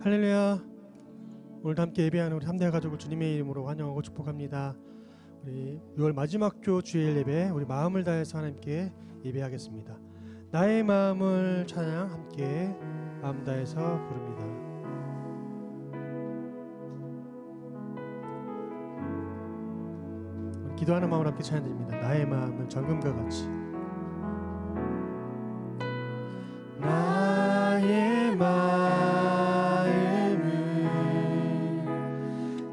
할렐루야. 오늘도 함께 예배하는 우리 3대 가족을 주님의 이름으로 환영하고 축복합니다. 우리 6월 마지막 주 주일 예배 우리 마음을 다해서 하나님께 예배하겠습니다. 나의 마음을 찬양 함께 마음 다해서 부릅니다. 기도하는 마음으로 함께 찬양드립니다. 나의 마음을 정금과 같이. 나의 마음을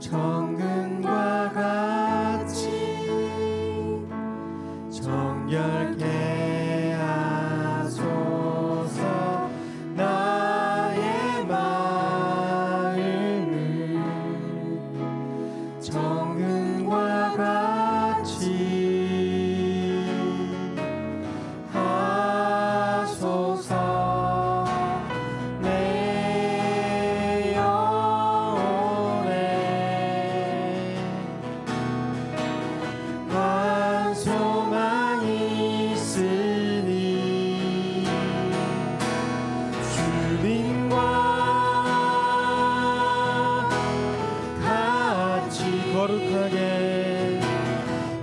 정금과 같이 정결케 하소서. 나의 마음을 정금과 같이 하소서. 내 영혼에 한 소망이 있으니 주님과 같이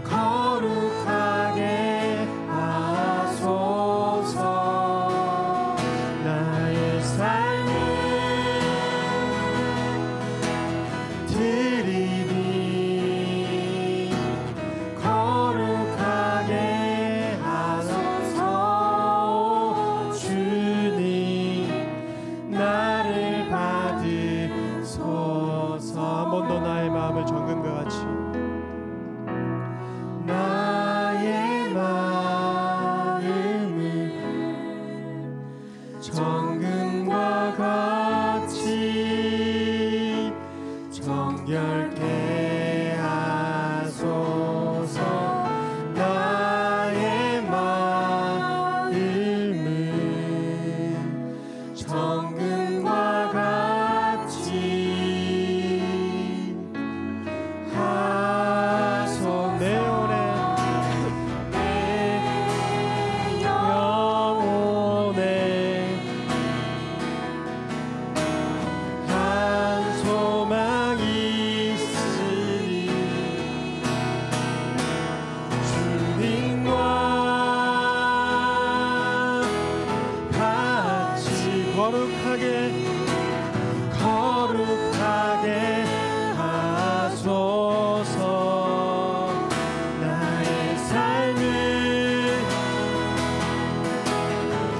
거룩하게 하소서. 나의 삶을 드리니 거룩하게 하소서. 주님 나를 받으소서. 한 번 더 나의 마음을 정금과 같이. 나의 마음을 정금과 같이 정결케 하소서. 나의 마음을 정금과 같이 하소서. 내 영혼에 한 소망이 있으니 주님과 같이 거룩하게 하소서. 나의 삶을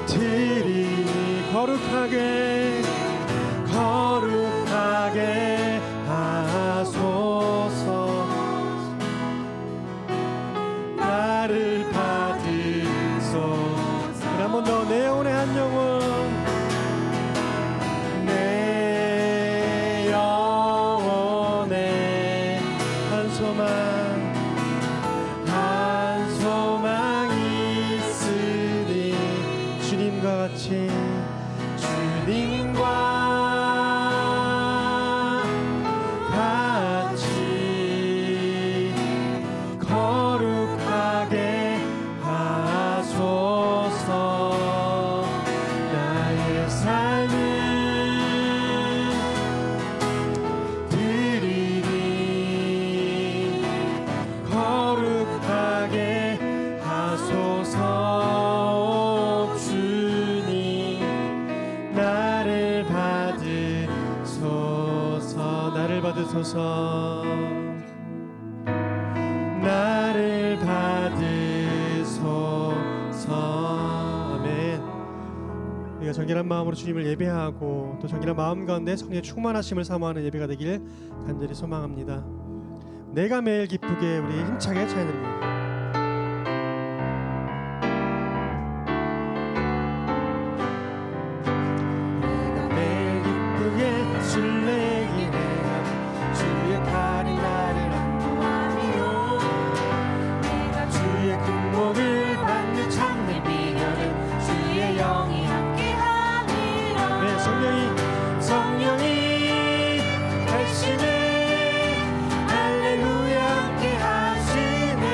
드리니 거룩하게 하소서. 나를 받으소서. 한 번 더 내 영혼의 한 영혼. 내 영혼에 한 소망이 있으니 주님과 같이 거룩하게 하소서. 나의 삶을 드리니 거룩하게 하소서. 주님 나를 받으소서. 나를 받으소서. 나를 받으소서. 아멘. 우리가 정결한 마음으로 주님을 예배하고 또 정결한 마음 가운데 성령의 충만하심을 사모하는 예배가 되길 간절히 소망합니다. 내가 매일 기쁘게 우리 힘차게 찬양드립니다. 내가 매일 기쁘게 술래기네 주의 칼이 나를 안보하며 내가 주의 군복을 받는 참된 비결은 주의 영이 함께함이라. 네, 성령이 하시네. 할렐루야 함께 하시네.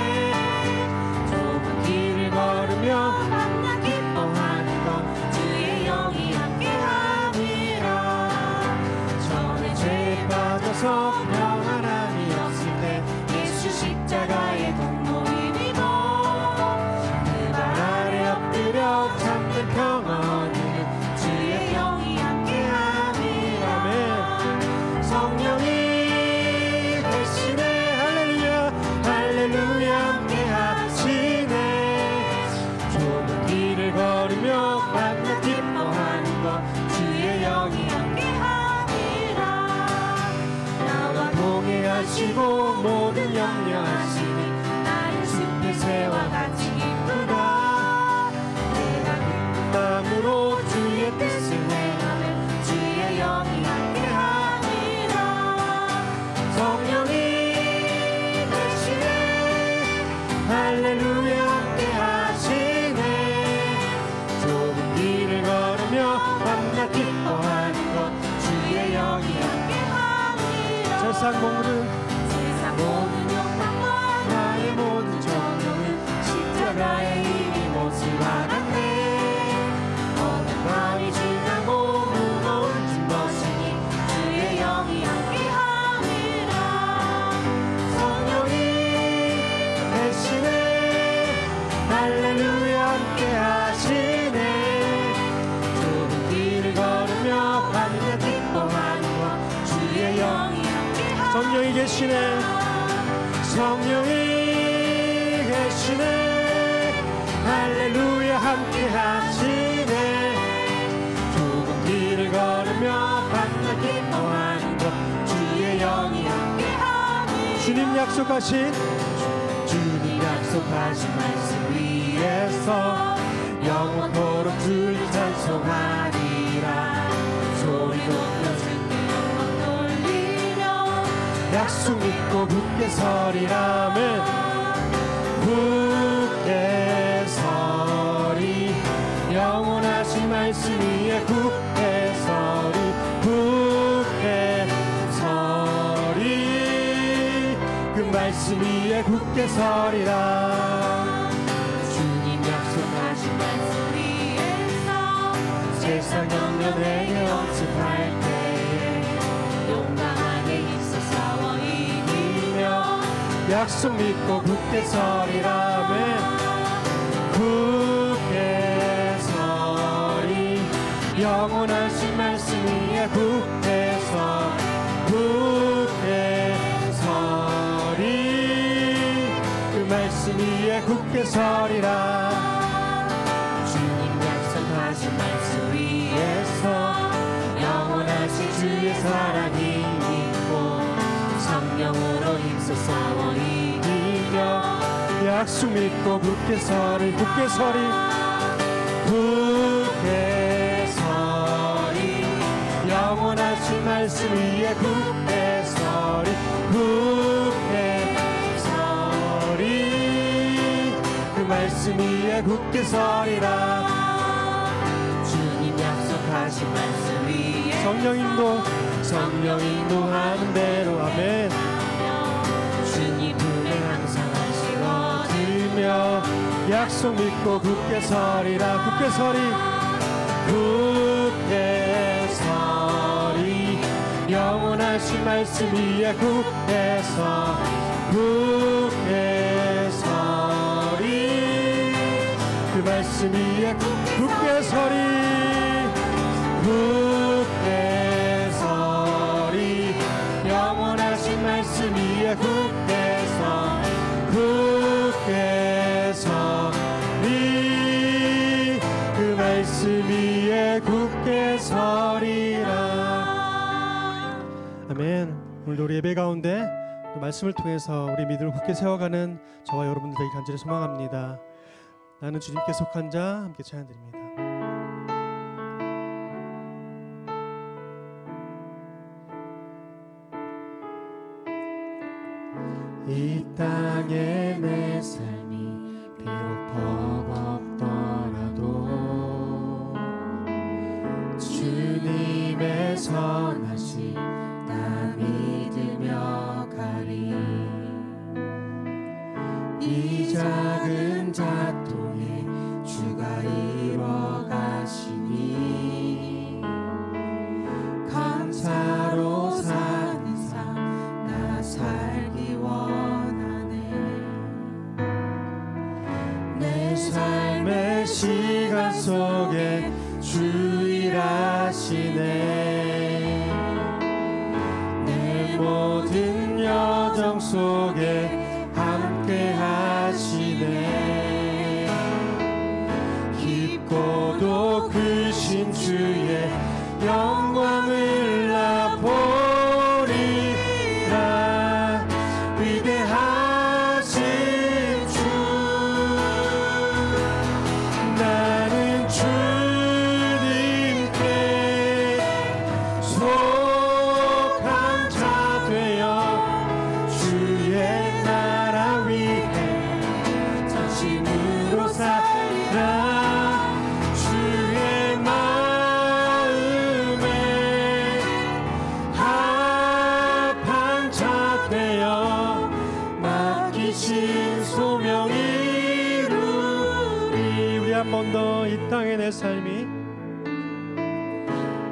아시고 모든 염려하시니 나는 숲의 새와 같이 기쁘다. 내가 기쁜 마음으로 주의 뜻을 행하면 주의 영이 함께하리라. 성령이 되시네 할렐루야 함께하시네. 좁은 길을 걸으며 밤낮 기뻐하는 것 주의 영이 함께하리라. 세상 모든 욕망과 나의 모든 정욕은 십자가의 힘이 못을 알았네. 어느 밤이 지나고 무거운 짐 벗으니 주의 영이 함께하리라. 성령이 되시네 할렐루야 함께하시네. 좁은 길을 걸으며 밤낮 기뻐하는 것 주의 영이 함께하리라. 성령이 계시네. 성령이 계시네 할렐루야 함께하시네. 좁은 길을 걸으며 밤낮 기뻐하는 것 주의 영이 함께하리라. 주님 약속하신 말씀 위에서 영원토록 주를 찬송하리라. 소리 높여 주께 영광 돌리며 약속 믿고 굳게 서리라면 굳게 서리. 영원하신 말씀 위에 굳게 서리. 굳게 서리. 그 말씀 위에 굳게 서리라. 주님 약속하신 말씀 위에서 세상 염려 내게 엄습할 때에 용감하게 힘써 싸워 이기며 약속 믿고 굳게 서리라면 굳게 서리. 영원하신 말씀 위에 굳게 서 굳게 서리. 그 말씀 위에 굳게 서리라. 주님 약속하신 말씀 위에서 영원하신 주의 사랑이 있고 성령으로 힘써 싸워 이기며 약속 믿고 굳게 서리. 굳게 서리. 굳게 서리. 영원하신 말씀 위에 굳게 서리. 굳게 서리. 그 말씀 위에 굳게 서리라. 주님 약속하신 말씀 위에 성령 인도하는 대로 아멘. 주님 품에 항상 안식어지며 약속 믿고 굳게 서리라. 굳게 서리. 굳게 서리. 영원하신 말씀 위에 굳게 서 굳게 서리. 그 말씀 위에 굳게 서리. 굳게 서리. 영원하신 말씀 위에 굳게 서 굳게 서리. 그 말씀 위에 굳게 서리라. 아멘. 오늘도 우리 예배 가운데 또 말씀을 통해서 우리 믿음을 굳게 세워가는 저와 여러분들 되기 간절히 소망합니다. 나는 주님께 속한 자 함께 찬양드립니다. 이 땅에 내 삶이 비록 버겁더라도 주님의 선하심 나 믿으며 가리. 이 작은 자통에 주가 이뤄 가시니 감사로 사는 삶 나 살기 원하네. 내 삶의 시간 속에 주 일하시네. 내 모든 여정 속에 함께 하시네. 깊고도 크신 주의 영광을 나 보리라. 소명 이루리. 우리 한 번 더 이 땅의 내 삶이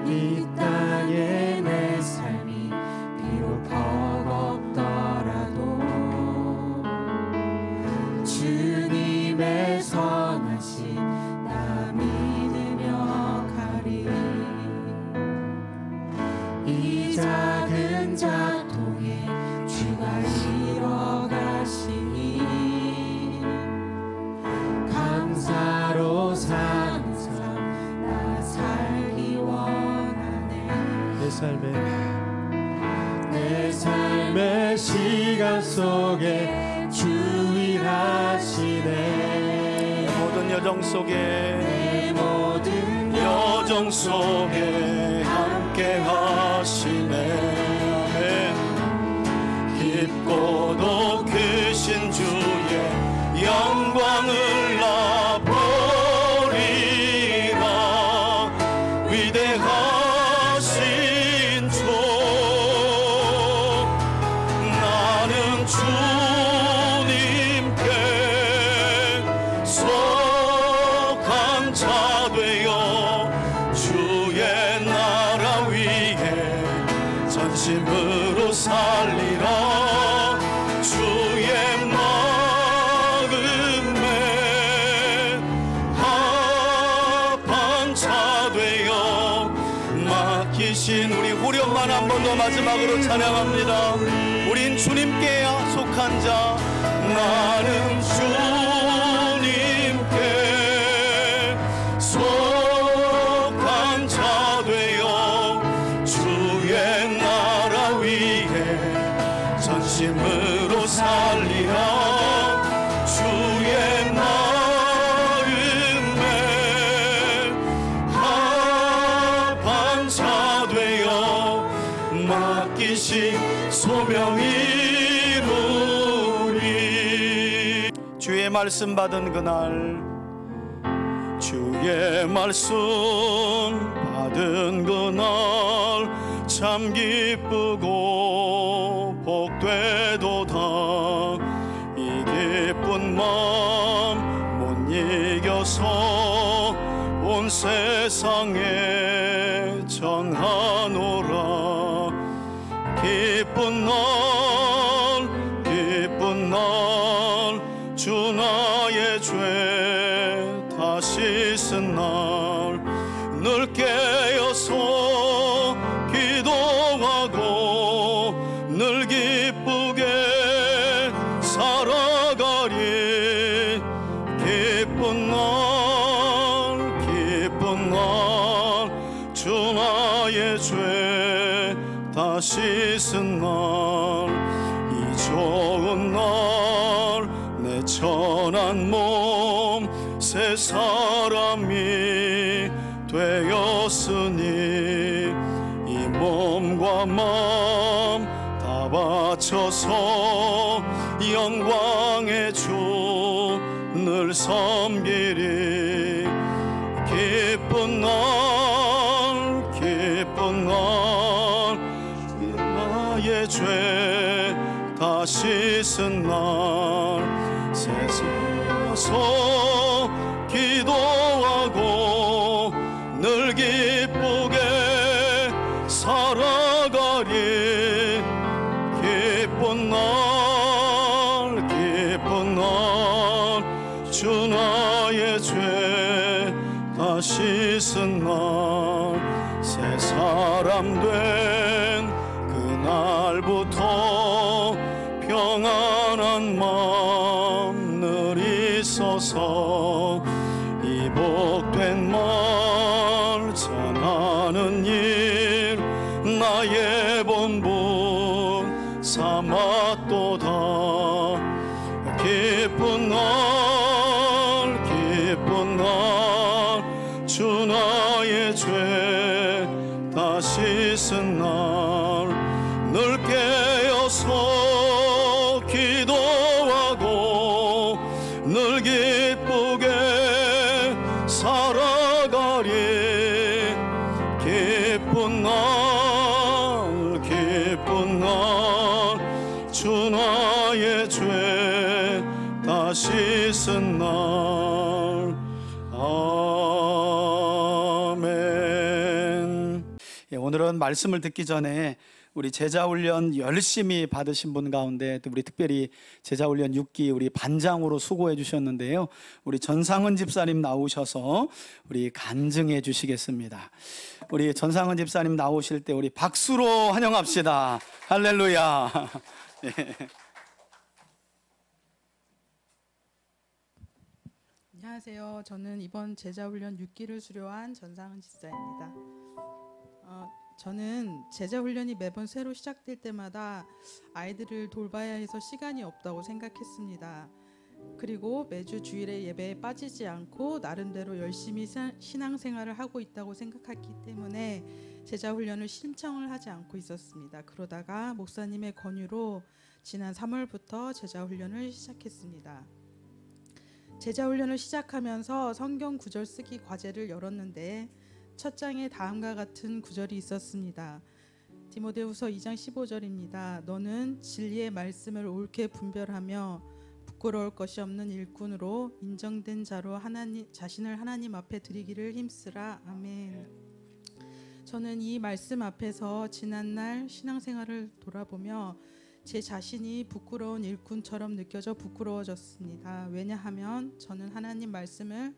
이 땅의 내 삶이 비록 버겁더라도 주님의 선하심 나 믿으며 가리. 이 작은 작통에 주가 이뤄가시니 감사로 사는 삶 나 살기 원하네. 내 삶의 시간 속에 주 일하시네. 모든 여정 속에 내 모든 여정 속에 함께 하시네. 깊고도 크신 주의 영광을 나 보리라. 위대하신 주 나는 주님께 속한 자 되어 주의 나라 위에 전심으로 살리라. 주의 마음에 합한 자 되어 맡기신 우리 후렴만 한 번 더 마지막으로 찬양합니다. 우린 주님께 속한 자. 나는 주님께 속한 자 되어 주의 나라 위에 전심으로 살리라. 주의 마음에 합한 자 되어 맡기신 소명 이루리. 주의 말씀 받은 그날, 주의 말씀 받은 그날 참 기쁘고 복되도다. 이 기쁜 마음 못 이겨서 온 세상에 전하노라. 기쁜 날 주 나의 죄 다 씻은 날 늘 깨어서 기도하고 늘 기쁘게 살아가리. 기쁜 날 주 나의 죄 다 씻은 날 이 좋은 날 내 천한 몸 새 사람이 되었으니 이 몸과 마음 다 바쳐서 영광의 주 늘 섬기리. 기쁜 날 나의 죄 다 씻은 날 세서서 기도하고 늘 기쁘게 살아가리. 기쁜 날 주 나의 죄 다 씻은 날 새 사람 된 그날부터 평안한 마음 늘 있어서 이 복된 말 전하는 일 나의 본분 삼았도다. 기쁜 날 주 나의 죄 다 씻은 날 늘 깨어서 기도하고 늘 기쁘게 살아가리. 기쁜 날 주 나의 죄 다 씻은 날. 아멘. 예, 오늘은 말씀을 듣기 전에 우리 제자훈련 열심히 받으신 분 가운데 또 우리 특별히 제자훈련 6기 우리 반장으로 수고해 주셨는데요, 우리 전상은 집사님 나오셔서 우리 간증해 주시겠습니다. 우리 전상은 집사님 나오실 때 우리 박수로 환영합시다. 할렐루야. 예. 안녕하세요. 저는 이번 제자훈련 6기를 수료한 전상은 집사입니다. 저는 제자훈련이 매번 새로 시작될 때마다 아이들을 돌봐야 해서 시간이 없다고 생각했습니다. 그리고 매주 주일에 예배에 빠지지 않고 나름대로 열심히 신앙생활을 하고 있다고 생각했기 때문에 제자훈련을 신청을 하지 않고 있었습니다. 그러다가 목사님의 권유로 지난 3월부터 제자훈련을 시작했습니다. 제자훈련을 시작하면서 성경 구절 쓰기 과제를 열었는데 첫 장에 다음과 같은 구절이 있었습니다. 디모데후서 2장 15절입니다. 너는 진리의 말씀을 옳게 분별하며 부끄러울 것이 없는 일꾼으로 인정된 자로 자신을 하나님 앞에 드리기를 힘쓰라. 아멘. 저는 이 말씀 앞에서 지난날 신앙생활을 돌아보며 제 자신이 부끄러운 일꾼처럼 느껴져 부끄러워졌습니다. 왜냐하면 저는 하나님 말씀을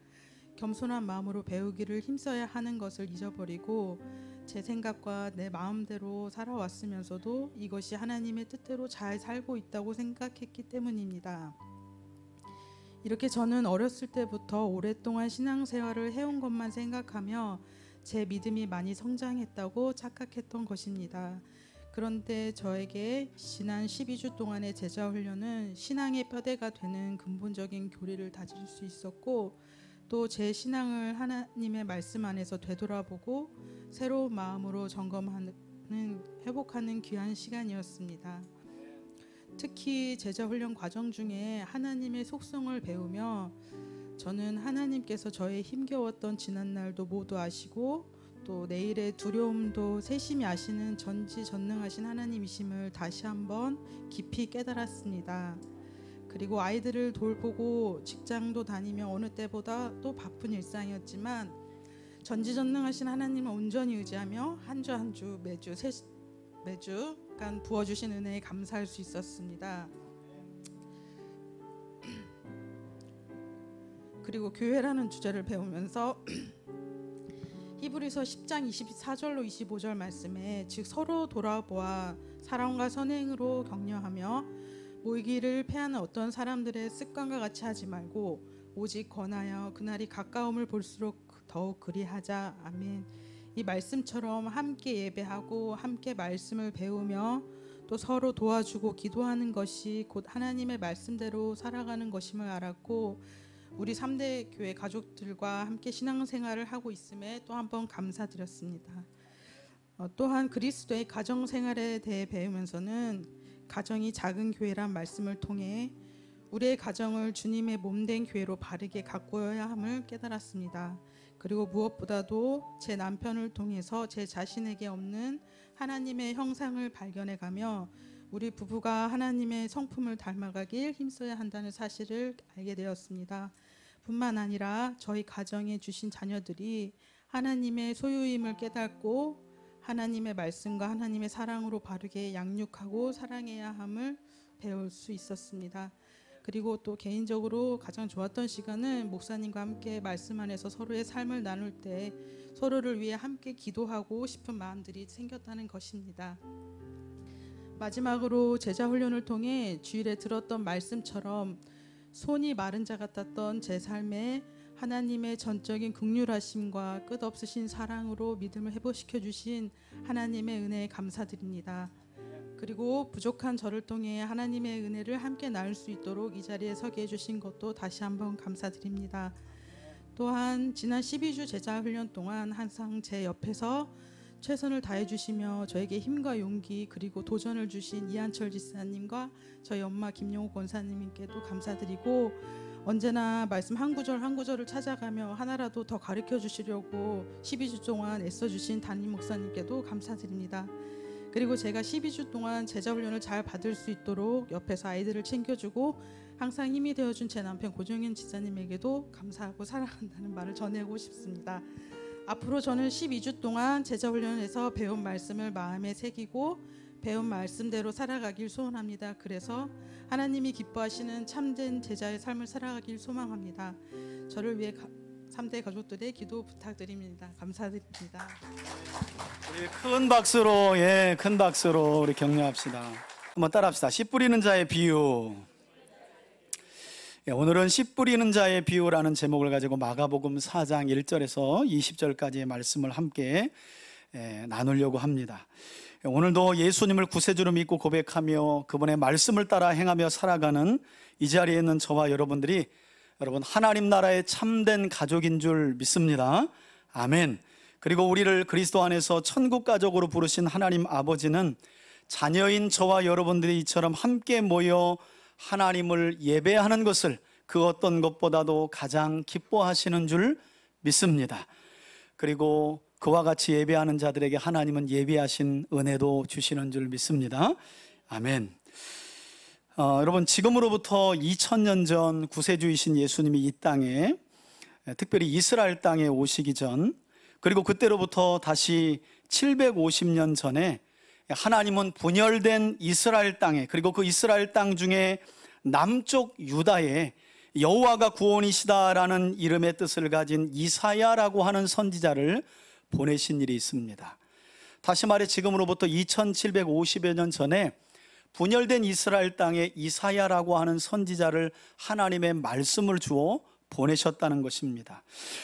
겸손한 마음으로 배우기를 힘써야 하는 것을 잊어버리고 제 생각과 내 마음대로 살아왔으면서도 이것이 하나님의 뜻대로 잘 살고 있다고 생각했기 때문입니다. 이렇게 저는 어렸을 때부터 오랫동안 신앙생활을 해온 것만 생각하며 제 믿음이 많이 성장했다고 착각했던 것입니다. 그런데 저에게 지난 12주 동안의 제자훈련은 신앙의 뼈대가 되는 근본적인 교리를 다질 수 있었고 또 제 신앙을 하나님의 말씀 안에서 되돌아보고 새로운 마음으로 점검하는 회복하는 귀한 시간이었습니다. 특히 제자훈련 과정 중에 하나님의 속성을 배우며 저는 하나님께서 저의 힘겨웠던 지난날도 모두 아시고 또 내일의 두려움도 세심히 아시는 전지전능하신 하나님이심을 다시 한번 깊이 깨달았습니다. 그리고 아이들을 돌보고 직장도 다니며 어느 때보다 또 바쁜 일상이었지만 전지전능하신 하나님을 온전히 의지하며 한 주 한 주 매주 부어주신 은혜에 감사할 수 있었습니다. 그리고 교회라는 주제를 배우면서 히브리서 10장 24절로 25절 말씀에 즉 서로 돌아보아 사랑과 선행으로 격려하며 모이기를 패하는 어떤 사람들의 습관과 같이 하지 말고 오직 권하여 그날이 가까움을 볼수록 더욱 그리하자. 아멘. 이 말씀처럼 함께 예배하고 함께 말씀을 배우며 또 서로 도와주고 기도하는 것이 곧 하나님의 말씀대로 살아가는 것임을 알았고 우리 3대 교회 가족들과 함께 신앙생활을 하고 있음에 또 한 번 감사드렸습니다. 또한 그리스도의 가정생활에 대해 배우면서는 가정이 작은 교회란 말씀을 통해 우리의 가정을 주님의 몸된 교회로 바르게 가꾸어야 함을 깨달았습니다. 그리고 무엇보다도 제 남편을 통해서 제 자신에게 없는 하나님의 형상을 발견해가며 우리 부부가 하나님의 성품을 닮아가길 힘써야 한다는 사실을 알게 되었습니다. 뿐만 아니라 저희 가정에 주신 자녀들이 하나님의 소유임을 깨닫고 하나님의 말씀과 하나님의 사랑으로 바르게 양육하고 사랑해야 함을 배울 수 있었습니다. 그리고 또 개인적으로 가장 좋았던 시간은 목사님과 함께 말씀 안에서 서로의 삶을 나눌 때 서로를 위해 함께 기도하고 싶은 마음들이 생겼다는 것입니다. 마지막으로 제자훈련을 통해 주일에 들었던 말씀처럼 손이 마른 자 같았던 제 삶에 하나님의 전적인 긍휼하심과 끝없으신 사랑으로 믿음을 회복시켜 주신 하나님의 은혜에 감사드립니다. 그리고 부족한 저를 통해 하나님의 은혜를 함께 나눌 수 있도록 이 자리에 서게 해주신 것도 다시 한번 감사드립니다. 또한 지난 12주 제자훈련 동안 항상 제 옆에서 최선을 다해 주시며 저에게 힘과 용기 그리고 도전을 주신 이한철 지사님과 저희 엄마 김용호 권사님께도 감사드리고 언제나 말씀 한 구절 한 구절을 찾아가며 하나라도 더 가르쳐 주시려고 12주 동안 애써주신 담임 목사님께도 감사드립니다. 그리고 제가 12주 동안 제자훈련을 잘 받을 수 있도록 옆에서 아이들을 챙겨주고 항상 힘이 되어준 제 남편 고종현 지사님에게도 감사하고 사랑한다는 말을 전하고 싶습니다. 앞으로 저는 12주 동안 제자훈련에서 배운 말씀을 마음에 새기고 배운 말씀대로 살아가길 소원합니다. 그래서 하나님이 기뻐하시는 참된 제자의 삶을 살아가길 소망합니다. 저를 위해 3대 가족들의 기도 부탁드립니다. 감사드립니다. 우리 큰 박수로, 큰 박수로 우리 격려합시다. 한번 따라합시다. 씨 뿌리는 자의 비유. 오늘은 씨 뿌리는 자의 비유라는 제목을 가지고 마가복음 4장 1절에서 20절까지의 말씀을 함께 나누려고 합니다. 오늘도 예수님을 구세주로 믿고 고백하며 그분의 말씀을 따라 행하며 살아가는 이 자리에 있는 저와 여러분들이 여러분 하나님 나라의 참된 가족인 줄 믿습니다. 아멘. 그리고 우리를 그리스도 안에서 천국 가족으로 부르신 하나님 아버지는 자녀인 저와 여러분들이 이처럼 함께 모여 하나님을 예배하는 것을 그 어떤 것보다도 가장 기뻐하시는 줄 믿습니다. 그리고 그와 같이 예배하는 자들에게 하나님은 예비하신 은혜도 주시는 줄 믿습니다. 아멘. 여러분, 지금으로부터 2000년 전 구세주이신 예수님이 이 땅에, 특별히 이스라엘 땅에 오시기 전, 그리고 그때로부터 다시 750년 전에 하나님은 분열된 이스라엘 땅에, 그리고 그 이스라엘 땅 중에 남쪽 유다에 여호와가 구원이시다라는 이름의 뜻을 가진 이사야라고 하는 선지자를 보내신 일이 있습니다. 다시 말해 지금으로부터 2750여 년 전에 분열된 이스라엘 땅에 이사야라고 하는 선지자를 하나님의 말씀을 주어 보내셨다는 것입니다.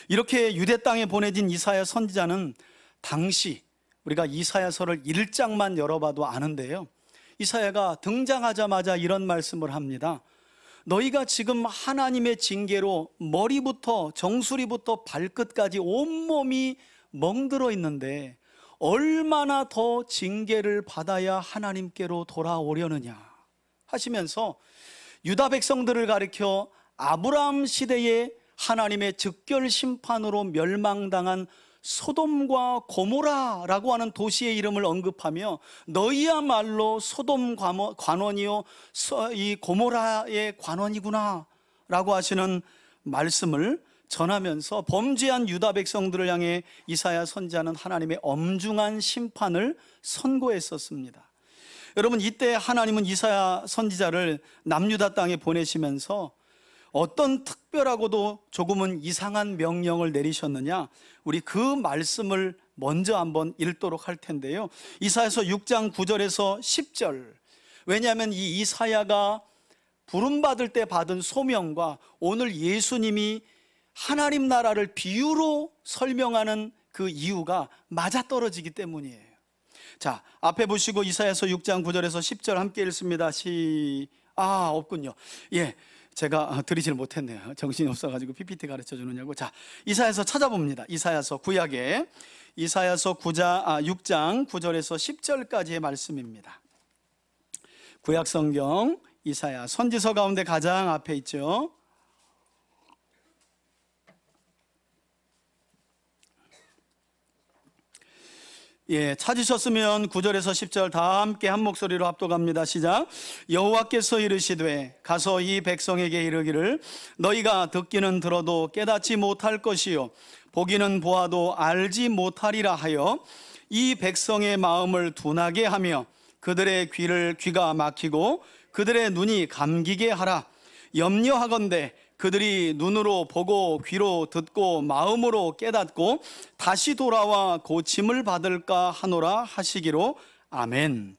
이렇게 유대 땅에 보내진 이사야 선지자는 당시 우리가 이사야서를 1장만 열어봐도 아는데요, 이사야가 등장하자마자 이런 말씀을 합니다. 너희가 지금 하나님의 징계로 머리부터 정수리부터 발끝까지 온몸이 멍들어 있는데 얼마나 더 징계를 받아야 하나님께로 돌아오려느냐 하시면서 유다 백성들을 가리켜 아브라함 시대에 하나님의 즉결 심판으로 멸망당한 소돔과 고모라라고 하는 도시의 이름을 언급하며 너희야말로 소돔 관원이요 이 고모라의 관원이구나 라고 하시는 말씀을 전하면서 범죄한 유다 백성들을 향해 이사야 선지자는 하나님의 엄중한 심판을 선고했었습니다. 여러분, 이때 하나님은 이사야 선지자를 남유다 땅에 보내시면서 어떤 특별하고도 조금은 이상한 명령을 내리셨느냐, 우리 그 말씀을 먼저 한번 읽도록 할 텐데요, 이사야서 6장 9절에서 10절. 왜냐하면 이 이사야가 부름받을 때 받은 소명과 오늘 예수님이 하나님 나라를 비유로 설명하는 그 이유가 맞아떨어지기 때문이에요. 자, 앞에 보시고 이사야서 6장 9절에서 10절 함께 읽습니다. 없군요. 제가 드리질 못했네요. 정신이 없어가지고 PPT 가르쳐 주느냐고. 자, 이사야서 찾아봅니다. 이사야서 구약에 이사야서 6장 9절에서 10절까지의 말씀입니다. 구약 성경 이사야 선지서 가운데 가장 앞에 있죠. 찾으셨으면 9절에서 10절 다 함께 한 목소리로 합독합니다. 시작. 여호와께서 이르시되 가서 이 백성에게 이르기를 너희가 듣기는 들어도 깨닫지 못할 것이요 보기는 보아도 알지 못하리라 하여 이 백성의 마음을 둔하게 하며 그들의 귀가 막히고 그들의 눈이 감기게 하라. 염려하건대 그들이 눈으로 보고 귀로 듣고 마음으로 깨닫고 다시 돌아와 고침을 받을까 하노라 하시기로. 아멘.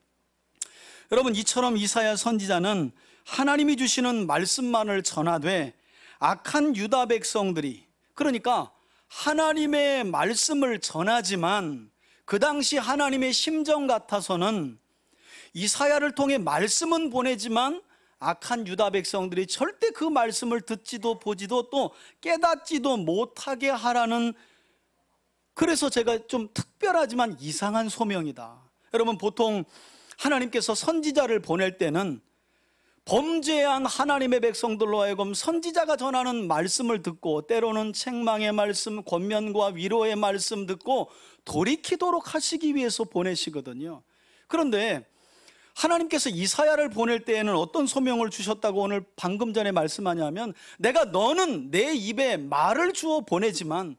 여러분, 이처럼 이사야 선지자는 하나님이 주시는 말씀만을 전하되 악한 유다 백성들이, 그러니까 하나님의 말씀을 전하지만 그 당시 하나님의 심정 같아서는 이사야를 통해 말씀은 보내지만 악한 유다 백성들이 절대 그 말씀을 듣지도 보지도 또 깨닫지도 못하게 하라는, 그래서 제가 좀 특별하지만 이상한 소명이다. 여러분, 보통 하나님께서 선지자를 보낼 때는 범죄한 하나님의 백성들로 하여금 선지자가 전하는 말씀을 듣고 때로는 책망의 말씀, 권면과 위로의 말씀 듣고 돌이키도록 하시기 위해서 보내시거든요. 그런데 하나님께서 이사야를 보낼 때에는 어떤 소명을 주셨다고 오늘 방금 전에 말씀하냐면, 내가 너는 내 입에 말을 주어 보내지만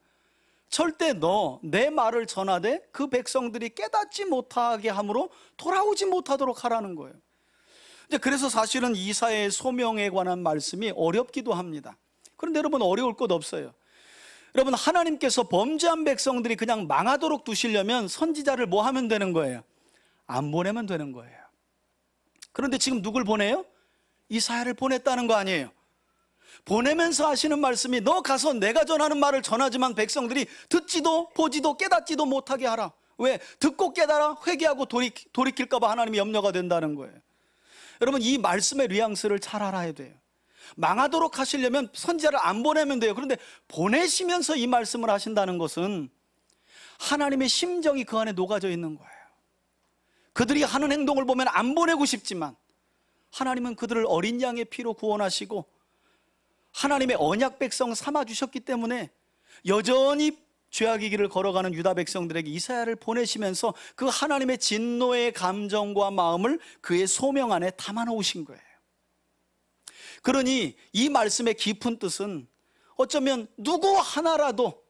절대 너 내 말을 전하되 그 백성들이 깨닫지 못하게 함으로 돌아오지 못하도록 하라는 거예요. 그래서 사실은 이사야의 소명에 관한 말씀이 어렵기도 합니다. 그런데 여러분, 어려울 것 없어요. 여러분, 하나님께서 범죄한 백성들이 그냥 망하도록 두시려면 선지자를 뭐 하면 되는 거예요? 안 보내면 되는 거예요. 그런데 지금 누굴 보내요? 이사야를 보냈다는 거 아니에요. 보내면서 하시는 말씀이 너 가서 내가 전하는 말을 전하지만 백성들이 듣지도 보지도 깨닫지도 못하게 하라. 왜? 듣고 깨달아 회개하고 돌이킬까 봐 하나님이 염려가 된다는 거예요. 여러분, 이 말씀의 뉘앙스를 잘 알아야 돼요. 망하도록 하시려면 선지자를 안 보내면 돼요. 그런데 보내시면서 이 말씀을 하신다는 것은 하나님의 심정이 그 안에 녹아져 있는 거예요. 그들이 하는 행동을 보면 안 보내고 싶지만 하나님은 그들을 어린 양의 피로 구원하시고 하나님의 언약 백성 삼아주셨기 때문에 여전히 죄악의 길을 걸어가는 유다 백성들에게 이사야를 보내시면서 그 하나님의 진노의 감정과 마음을 그의 소명 안에 담아놓으신 거예요. 그러니 이 말씀의 깊은 뜻은 어쩌면 누구 하나라도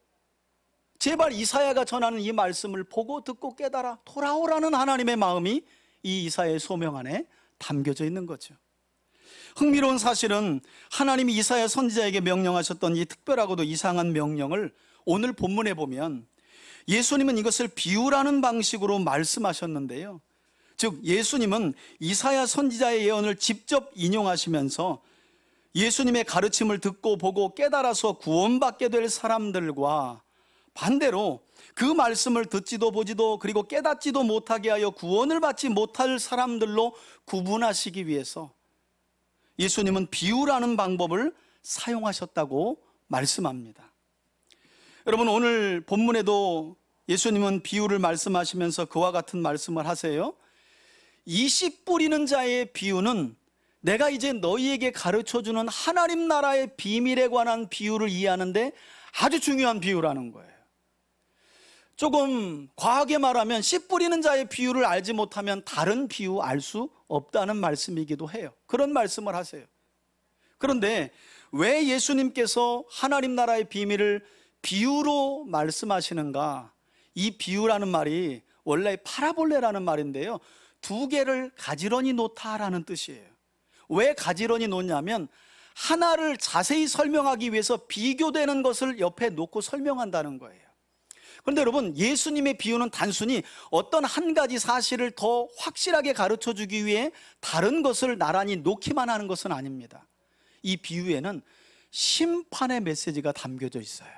제발 이사야가 전하는 이 말씀을 보고 듣고 깨달아 돌아오라는 하나님의 마음이 이 이사야의 소명 안에 담겨져 있는 거죠. 흥미로운 사실은 하나님이 이사야 선지자에게 명령하셨던 이 특별하고도 이상한 명령을 오늘 본문에 보면 예수님은 이것을 비유라는 방식으로 말씀하셨는데요. 즉 예수님은 이사야 선지자의 예언을 직접 인용하시면서 예수님의 가르침을 듣고 보고 깨달아서 구원받게 될 사람들과 반대로 그 말씀을 듣지도 보지도 그리고 깨닫지도 못하게 하여 구원을 받지 못할 사람들로 구분하시기 위해서 예수님은 비유라는 방법을 사용하셨다고 말씀합니다. 여러분, 오늘 본문에도 예수님은 비유를 말씀하시면서 그와 같은 말씀을 하세요. 이 씨 뿌리는 자의 비유는 내가 이제 너희에게 가르쳐주는 하나님 나라의 비밀에 관한 비유를 이해하는데 아주 중요한 비유라는 거예요. 조금 과하게 말하면 씨 뿌리는 자의 비유를 알지 못하면 다른 비유 알 수 없다는 말씀이기도 해요. 그런 말씀을 하세요. 그런데 왜 예수님께서 하나님 나라의 비밀을 비유로 말씀하시는가? 이 비유라는 말이 원래 파라볼레라는 말인데요, 두 개를 가지런히 놓다라는 뜻이에요. 왜 가지런히 놓냐면 하나를 자세히 설명하기 위해서 비교되는 것을 옆에 놓고 설명한다는 거예요. 그런데 여러분, 예수님의 비유는 단순히 어떤 한 가지 사실을 더 확실하게 가르쳐 주기 위해 다른 것을 나란히 놓기만 하는 것은 아닙니다. 이 비유에는 심판의 메시지가 담겨져 있어요.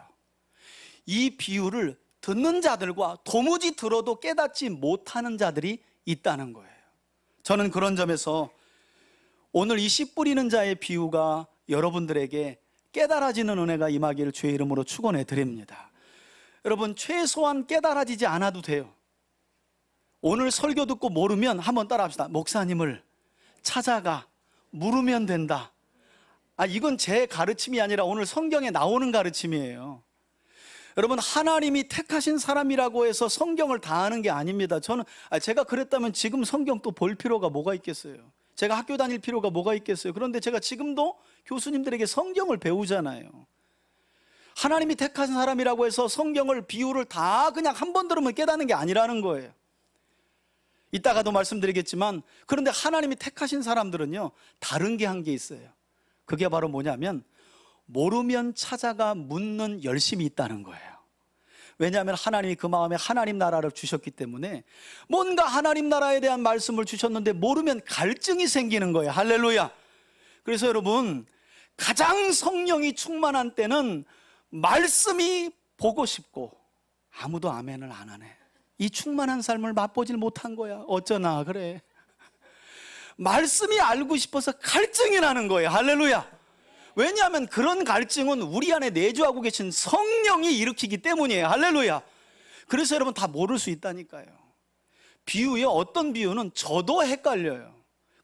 이 비유를 듣는 자들과 도무지 들어도 깨닫지 못하는 자들이 있다는 거예요. 저는 그런 점에서 오늘 이 씨 뿌리는 자의 비유가 여러분들에게 깨달아지는 은혜가 임하기를 주의 이름으로 축원해 드립니다. 여러분, 최소한 깨달아지지 않아도 돼요. 오늘 설교 듣고 모르면 한번 따라합시다. 목사님을 찾아가 물으면 된다. 이건 제 가르침이 아니라 오늘 성경에 나오는 가르침이에요. 여러분, 하나님이 택하신 사람이라고 해서 성경을 다 아는 게 아닙니다. 제가 그랬다면 지금 성경 또 볼 필요가 뭐가 있겠어요? 제가 학교 다닐 필요가 뭐가 있겠어요? 그런데 제가 지금도 교수님들에게 성경을 배우잖아요. 하나님이 택하신 사람이라고 해서 성경을 비유를 다 그냥 한 번 들으면 깨닫는 게 아니라는 거예요. 이따가도 말씀드리겠지만, 그런데 하나님이 택하신 사람들은요, 다른 게 한 게 있어요. 그게 바로 뭐냐면 모르면 찾아가 묻는 열심이 있다는 거예요. 왜냐하면 하나님이 그 마음에 하나님 나라를 주셨기 때문에 뭔가 하나님 나라에 대한 말씀을 주셨는데 모르면 갈증이 생기는 거예요. 할렐루야. 그래서 여러분, 가장 성령이 충만한 때는 말씀이 보고 싶고 아무도 아멘을 안 하네. 이 충만한 삶을 맛보질 못한 거야. 어쩌나 그래. 말씀이 알고 싶어서 갈증이 나는 거예요. 할렐루야. 왜냐하면 그런 갈증은 우리 안에 내주하고 계신 성령이 일으키기 때문이에요. 할렐루야. 그래서 여러분, 다 모를 수 있다니까요. 비유에 어떤 비유는 저도 헷갈려요.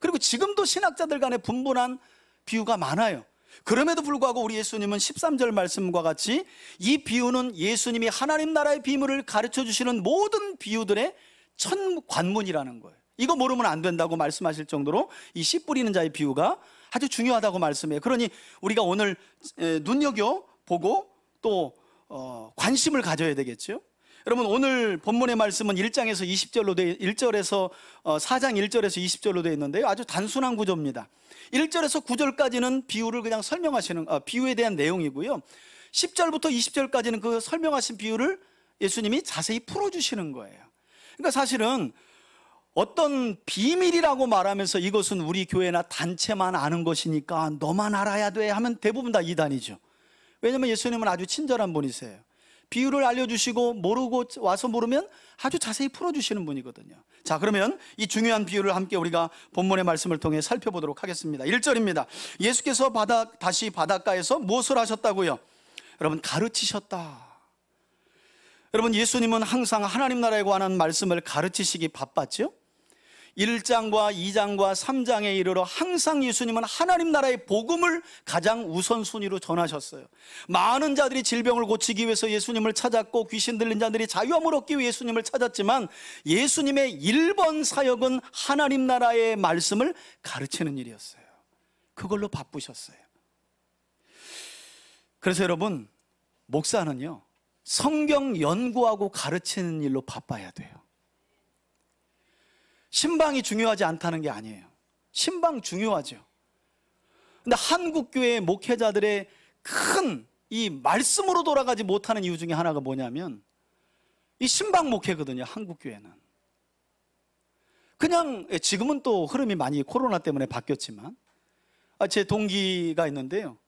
그리고 지금도 신학자들 간에 분분한 비유가 많아요. 그럼에도 불구하고 우리 예수님은 13절 말씀과 같이 이 비유는 예수님이 하나님 나라의 비밀을 가르쳐 주시는 모든 비유들의 첫 관문이라는 거예요. 이거 모르면 안 된다고 말씀하실 정도로 이 씨 뿌리는 자의 비유가 아주 중요하다고 말씀해요. 그러니 우리가 오늘 눈여겨보고 또 관심을 가져야 되겠죠. 여러분, 오늘 본문의 말씀은 1장에서 1절에서 4장 1절에서 20절로 되어 있는데요, 아주 단순한 구조입니다. 1절에서 9절까지는 비유를 그냥 설명하시는 비유에 대한 내용이고요, 10절부터 20절까지는 그 설명하신 비유를 예수님이 자세히 풀어주시는 거예요. 그러니까 사실은 어떤 비밀이라고 말하면서 이것은 우리 교회나 단체만 아는 것이니까 너만 알아야 돼 하면 대부분 다 이단이죠. 왜냐하면 예수님은 아주 친절한 분이세요. 비유를 알려주시고 모르고 와서 모르면 아주 자세히 풀어주시는 분이거든요. 자, 그러면 이 중요한 비유를 함께 우리가 본문의 말씀을 통해 살펴보도록 하겠습니다. 1절입니다. 예수께서 다시 바닷가에서 무엇을 하셨다고요? 여러분, 가르치셨다. 여러분, 예수님은 항상 하나님 나라에 관한 말씀을 가르치시기 바빴죠. 1장과 2장과 3장에 이르러 항상 예수님은 하나님 나라의 복음을 가장 우선순위로 전하셨어요. 많은 자들이 질병을 고치기 위해서 예수님을 찾았고, 귀신 들린 자들이 자유함을 얻기 위해 예수님을 찾았지만, 예수님의 1번 사역은 하나님 나라의 말씀을 가르치는 일이었어요. 그걸로 바쁘셨어요. 그래서 여러분, 목사는요, 성경 연구하고 가르치는 일로 바빠야 돼요. 신방이 중요하지 않다는 게 아니에요. 신방 중요하죠. 근데 한국교회 목회자들의 큰 이 말씀으로 돌아가지 못하는 이유 중에 하나가 뭐냐면 이 신방 목회거든요. 한국교회는 그냥, 지금은 또 흐름이 많이 코로나 때문에 바뀌었지만, 제 동기가 있는데요,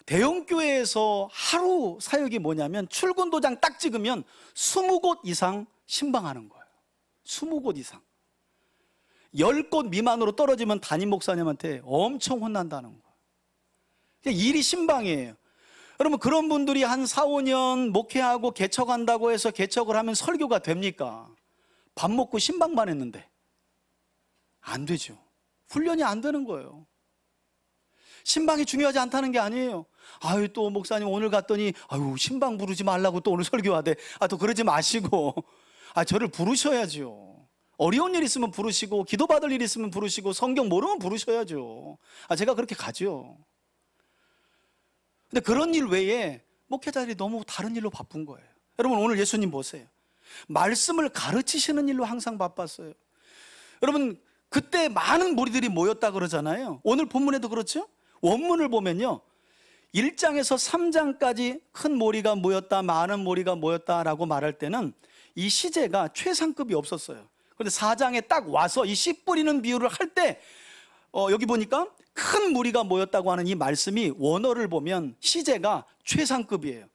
대형교회에서 하루 사역이 뭐냐면 출근 도장 딱 찍으면 20곳 이상 신방하는 거예요. 20곳 이상. 10곳 미만으로 떨어지면 담임 목사님한테 엄청 혼난다는 거예요. 일이 신방이에요. 여러분, 그런 분들이 한 4, 5년 목회하고 개척한다고 해서 개척을 하면 설교가 됩니까? 밥 먹고 신방만 했는데 안 되죠. 훈련이 안 되는 거예요. 신방이 중요하지 않다는 게 아니에요. 아유, 또 목사님 오늘 갔더니 아유, 신방 부르지 말라고 또 오늘 설교하대. 또 그러지 마시고, 저를 부르셔야죠. 어려운 일 있으면 부르시고, 기도받을 일 있으면 부르시고, 성경 모르면 부르셔야죠. 제가 그렇게 가죠. 근데 그런 일 외에 목회자들이 너무 다른 일로 바쁜 거예요. 여러분, 오늘 예수님 보세요. 말씀을 가르치시는 일로 항상 바빴어요. 여러분, 그때 많은 무리들이 모였다 그러잖아요. 오늘 본문에도 그렇죠? 원문을 보면요, 1장에서 3장까지 큰 무리가 모였다, 많은 무리가 모였다라고 말할 때는 이 시제가 최상급이 없었어요. 그런데 4장에 딱 와서 이 씨 뿌리는 비유를 할 때 여기 보니까 큰 무리가 모였다고 하는 이 말씀이 원어를 보면 시제가 최상급이에요.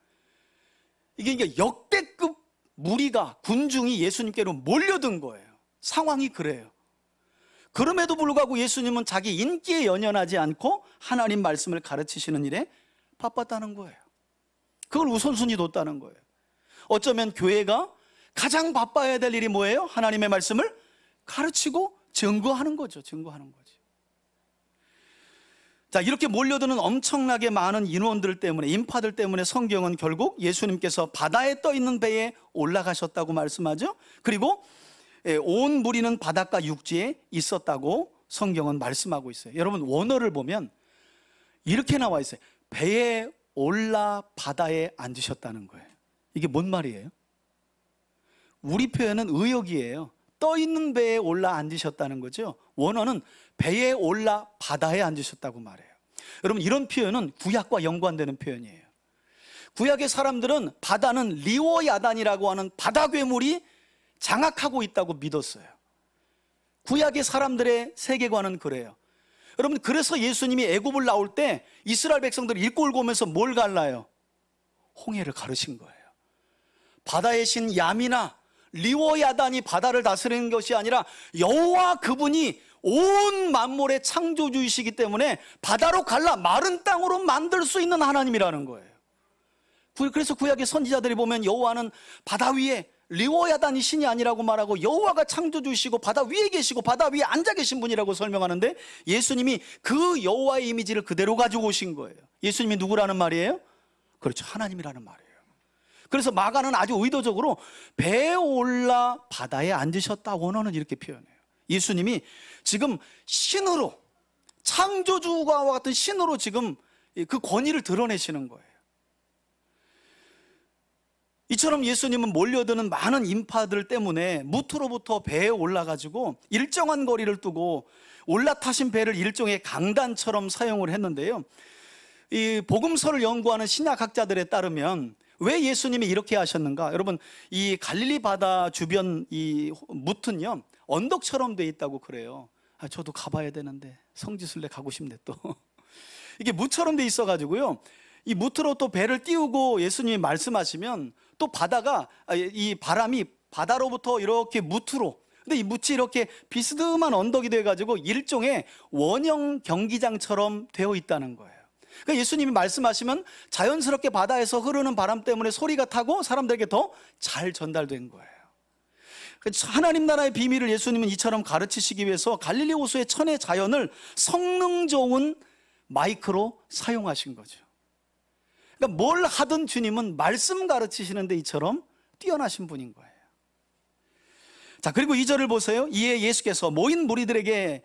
이게 역대급 무리가, 군중이 예수님께로 몰려든 거예요. 상황이 그래요. 그럼에도 불구하고 예수님은 자기 인기에 연연하지 않고 하나님 말씀을 가르치시는 일에 바빴다는 거예요. 그걸 우선순위 뒀다는 거예요. 어쩌면 교회가 가장 바빠야 될 일이 뭐예요? 하나님의 말씀을 가르치고 증거하는 거죠. 증거하는 거죠. 자, 이렇게 몰려드는 엄청나게 많은 인원들 때문에, 인파들 때문에 성경은 결국 예수님께서 바다에 떠 있는 배에 올라가셨다고 말씀하죠. 그리고 온 무리는 바닷가 육지에 있었다고 성경은 말씀하고 있어요. 여러분, 원어를 보면 이렇게 나와 있어요. 배에 올라 바다에 앉으셨다는 거예요. 이게 뭔 말이에요? 우리 표현은 의역이에요. 떠 있는 배에 올라 앉으셨다는 거죠. 원어는 배에 올라 바다에 앉으셨다고 말해요. 여러분, 이런 표현은 구약과 연관되는 표현이에요. 구약의 사람들은 바다는 리워야단이라고 하는 바다 괴물이 장악하고 있다고 믿었어요. 구약의 사람들의 세계관은 그래요. 여러분, 그래서 예수님이 애굽을 나올 때 이스라엘 백성들이 일골 고면서 뭘 갈라요? 홍해를 가르신 거예요. 바다의 신 야미나 리워야단이 바다를 다스리는 것이 아니라 여호와 그분이 온 만물의 창조주이시기 때문에 바다로 갈라 마른 땅으로 만들 수 있는 하나님이라는 거예요. 그래서 구약의 선지자들이 보면 여호와는 바다 위에 리워야단이 신이 아니라고 말하고 여호와가 창조주이시고 바다 위에 계시고 바다 위에 앉아 계신 분이라고 설명하는데, 예수님이 그 여호와의 이미지를 그대로 가지고 오신 거예요. 예수님이 누구라는 말이에요? 그렇죠, 하나님이라는 말이에요. 그래서 마가는 아주 의도적으로 배에 올라 바다에 앉으셨다, 원어는 이렇게 표현해요. 예수님이 지금 신으로, 창조주와 같은 신으로 지금 그 권위를 드러내시는 거예요. 이처럼 예수님은 몰려드는 많은 인파들 때문에 무트로부터 배에 올라가지고 일정한 거리를 두고 올라타신 배를 일종의 강단처럼 사용을 했는데요. 이 복음서를 연구하는 신약학자들에 따르면 왜 예수님이 이렇게 하셨는가? 여러분, 이 갈릴리 바다 주변 이 무트는요, 언덕처럼 돼 있다고 그래요. 저도 가봐야 되는데 성지순례 가고 싶네 또. 이게 무처럼 돼 있어가지고요, 이 무트로 또 배를 띄우고 예수님이 말씀하시면 또 바다가, 이 바람이 바다로부터 이렇게 무트로, 근데 이 무치 이렇게 비스듬한 언덕이 돼가지고 일종의 원형 경기장처럼 되어 있다는 거예요. 그러니까 예수님이 말씀하시면 자연스럽게 바다에서 흐르는 바람 때문에 소리가 타고 사람들에게 더 잘 전달된 거예요. 하나님 나라의 비밀을 예수님은 이처럼 가르치시기 위해서 갈릴리 호수의 천혜 자연을 성능 좋은 마이크로 사용하신 거죠. 그러니까 뭘 하든 주님은 말씀 가르치시는데 이처럼 뛰어나신 분인 거예요. 자, 그리고 2절을 보세요. 이에 예수께서 모인 무리들에게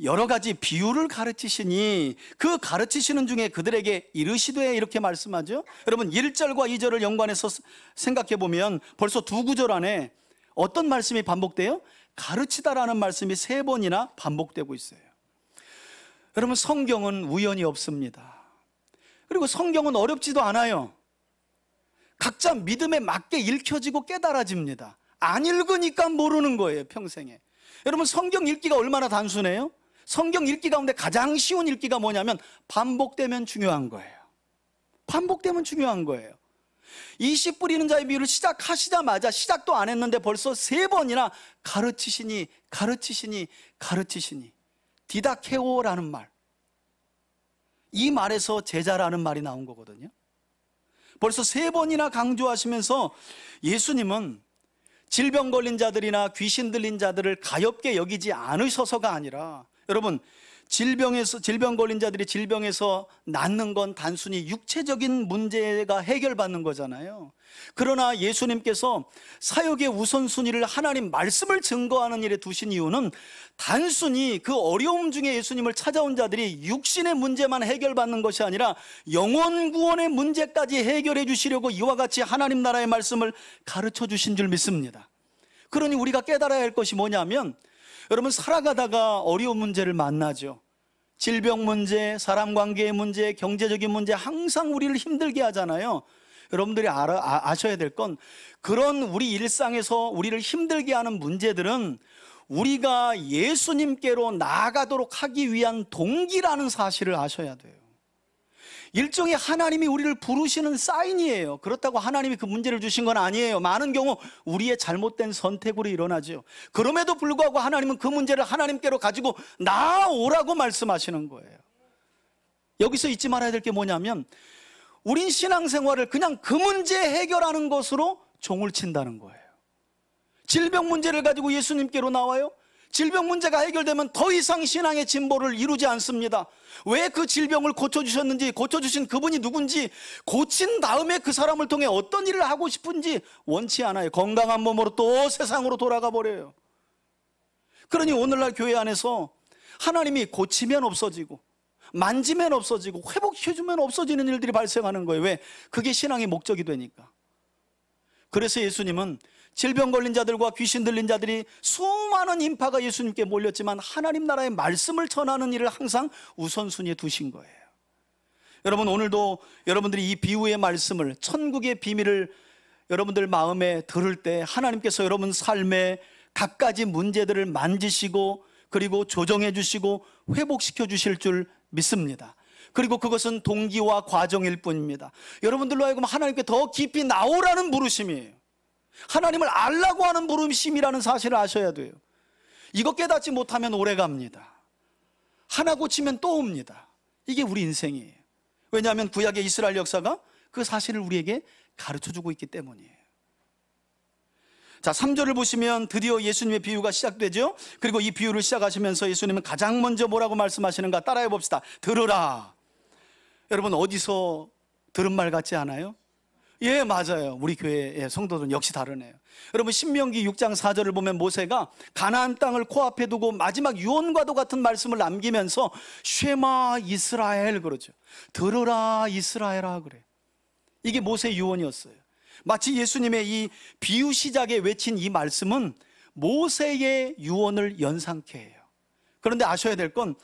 여러 가지 비유를 가르치시니 그 가르치시는 중에 그들에게 이르시되, 이렇게 말씀하죠. 여러분, 1절과 2절을 연관해서 생각해 보면 벌써 두 구절 안에 어떤 말씀이 반복돼요? 가르치다라는 말씀이 3번이나 반복되고 있어요. 여러분, 성경은 우연이 없습니다. 그리고 성경은 어렵지도 않아요. 각자 믿음에 맞게 읽혀지고 깨달아집니다. 안 읽으니까 모르는 거예요, 평생에. 여러분, 성경 읽기가 얼마나 단순해요? 성경 읽기 가운데 가장 쉬운 읽기가 뭐냐면 반복되면 중요한 거예요. 반복되면 중요한 거예요. 이 씨 뿌리는 자의 비유를 시작하시자마자, 시작도 안 했는데 벌써 3번이나 가르치시니, 가르치시니, 가르치시니. 디다케오라는 말, 이 말에서 제자라는 말이 나온 거거든요. 벌써 3번이나 강조하시면서 예수님은 질병 걸린 자들이나 귀신 들린 자들을 가엾게 여기지 않으셔서가 아니라, 여러분, 질병 걸린 자들이 질병에서 낫는 건 단순히 육체적인 문제가 해결받는 거잖아요. 그러나 예수님께서 사역의 우선순위를 하나님 말씀을 증거하는 일에 두신 이유는 단순히 그 어려움 중에 예수님을 찾아온 자들이 육신의 문제만 해결받는 것이 아니라 영혼 구원의 문제까지 해결해 주시려고 이와 같이 하나님 나라의 말씀을 가르쳐 주신 줄 믿습니다. 그러니 우리가 깨달아야 할 것이 뭐냐면, 여러분, 살아가다가 어려운 문제를 만나죠. 질병 문제, 사람 관계의 문제, 경제적인 문제, 항상 우리를 힘들게 하잖아요. 여러분들이 아셔야 될 건, 그런 우리 일상에서 우리를 힘들게 하는 문제들은 우리가 예수님께로 나아가도록 하기 위한 동기라는 사실을 아셔야 돼요. 일종의 하나님이 우리를 부르시는 사인이에요. 그렇다고 하나님이 그 문제를 주신 건 아니에요. 많은 경우 우리의 잘못된 선택으로 일어나죠. 그럼에도 불구하고 하나님은 그 문제를 하나님께로 가지고 나아오라고 말씀하시는 거예요. 여기서 잊지 말아야 될 게 뭐냐면, 우린 신앙생활을 그냥 그 문제 해결하는 것으로 종을 친다는 거예요. 질병 문제를 가지고 예수님께로 나와요. 질병 문제가 해결되면 더 이상 신앙의 진보를 이루지 않습니다. 왜 그 질병을 고쳐주셨는지, 고쳐주신 그분이 누군지, 고친 다음에 그 사람을 통해 어떤 일을 하고 싶은지 원치 않아요. 건강한 몸으로 또 세상으로 돌아가 버려요. 그러니 오늘날 교회 안에서 하나님이 고치면 없어지고, 만지면 없어지고, 회복해주면 없어지는 일들이 발생하는 거예요. 왜? 그게 신앙의 목적이 되니까. 그래서 예수님은 질병 걸린 자들과 귀신 들린 자들이 수많은 인파가 예수님께 몰렸지만 하나님 나라의 말씀을 전하는 일을 항상 우선순위에 두신 거예요. 여러분, 오늘도 여러분들이 이 비유의 말씀을, 천국의 비밀을 여러분들 마음에 들을 때 하나님께서 여러분 삶에 갖가지 문제들을 만지시고, 그리고 조정해 주시고 회복시켜 주실 줄 믿습니다. 그리고 그것은 동기와 과정일 뿐입니다. 여러분들로 하여금 하나님께 더 깊이 나오라는 부르심이에요. 하나님을 알라고 하는 부르심이라는 사실을 아셔야 돼요. 이거 깨닫지 못하면 오래 갑니다. 하나 고치면 또 옵니다. 이게 우리 인생이에요. 왜냐하면 구약의 이스라엘 역사가 그 사실을 우리에게 가르쳐주고 있기 때문이에요. 자, 3절을 보시면 드디어 예수님의 비유가 시작되죠. 그리고 이 비유를 시작하시면서 예수님은 가장 먼저 뭐라고 말씀하시는가 따라해 봅시다. 들으라. 여러분, 어디서 들은 말 같지 않아요? 예, 맞아요. 우리 교회의 성도들은 역시 다르네요. 여러분 신명기 6장 4절을 보면 모세가 가나안 땅을 코앞에 두고 마지막 유언과도 같은 말씀을 남기면서 쉐마 이스라엘 그러죠. 들으라 이스라엘아 그래. 이게 모세의 유언이었어요. 마치 예수님의 이 비유 시작에 외친 이 말씀은 모세의 유언을 연상케 해요. 그런데 아셔야 될 건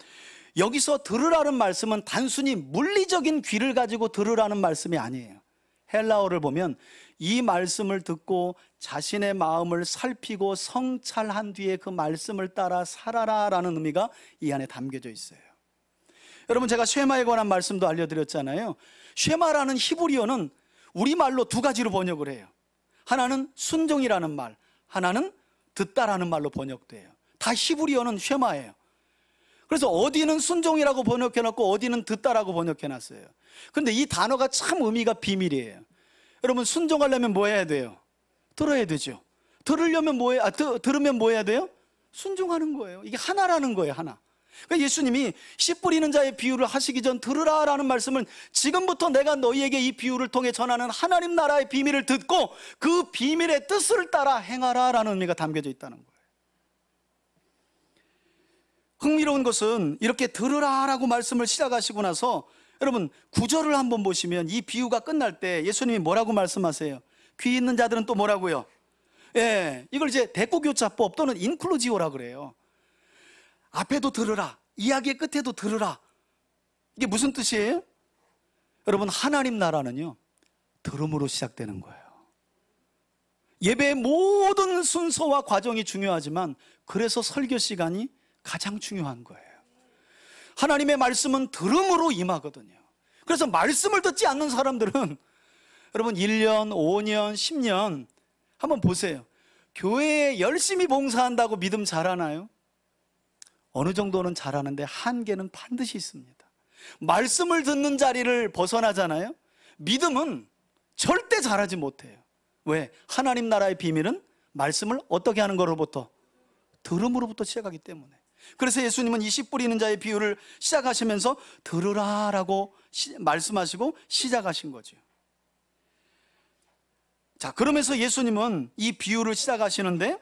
여기서 들으라는 말씀은 단순히 물리적인 귀를 가지고 들으라는 말씀이 아니에요. 헬라어를 보면 이 말씀을 듣고 자신의 마음을 살피고 성찰한 뒤에 그 말씀을 따라 살아라라는 의미가 이 안에 담겨져 있어요. 여러분 제가 쉐마에 관한 말씀도 알려드렸잖아요. 쉐마라는 히브리어는 우리말로 두 가지로 번역을 해요. 하나는 순종이라는 말, 하나는 듣다라는 말로 번역돼요. 다 히브리어는 쉐마예요. 그래서 어디는 순종이라고 번역해놨고 어디는 듣다라고 번역해놨어요. 그런데 이 단어가 참 의미가 비밀이에요. 여러분 순종하려면 뭐 해야 돼요? 들어야 되죠. 들으면 뭐 해야 돼요? 순종하는 거예요. 이게 하나라는 거예요, 하나. 그러니까 예수님이 씨 뿌리는 자의 비유를 하시기 전 들으라라는 말씀은 지금부터 내가 너희에게 이 비유를 통해 전하는 하나님 나라의 비밀을 듣고 그 비밀의 뜻을 따라 행하라라는 의미가 담겨져 있다는 거예요. 흥미로운 것은 이렇게 들으라라고 말씀을 시작하시고 나서 여러분 9절을 한번 보시면 이 비유가 끝날 때 예수님이 뭐라고 말씀하세요? 귀 있는 자들은 또 뭐라고요? 예, 이걸 이제 대꾸교차법 또는 인클루지오라 그래요. 앞에도 들으라, 이야기의 끝에도 들으라. 이게 무슨 뜻이에요? 여러분 하나님 나라는요 들음으로 시작되는 거예요. 예배의 모든 순서와 과정이 중요하지만 그래서 설교 시간이 가장 중요한 거예요. 하나님의 말씀은 들음으로 임하거든요. 그래서 말씀을 듣지 않는 사람들은 여러분 1년, 5년, 10년 한번 보세요. 교회에 열심히 봉사한다고 믿음 잘하나요? 어느 정도는 잘하는데 한계는 반드시 있습니다. 말씀을 듣는 자리를 벗어나잖아요. 믿음은 절대 잘하지 못해요. 왜? 하나님 나라의 비밀은 말씀을 어떻게 하는 거로부터? 들음으로부터 시작하기 때문에. 그래서 예수님은 이 씨 뿌리는 자의 비유를 시작하시면서 들으라라고 말씀하시고 시작하신 거죠. 자, 그러면서 예수님은 이 비유를 시작하시는데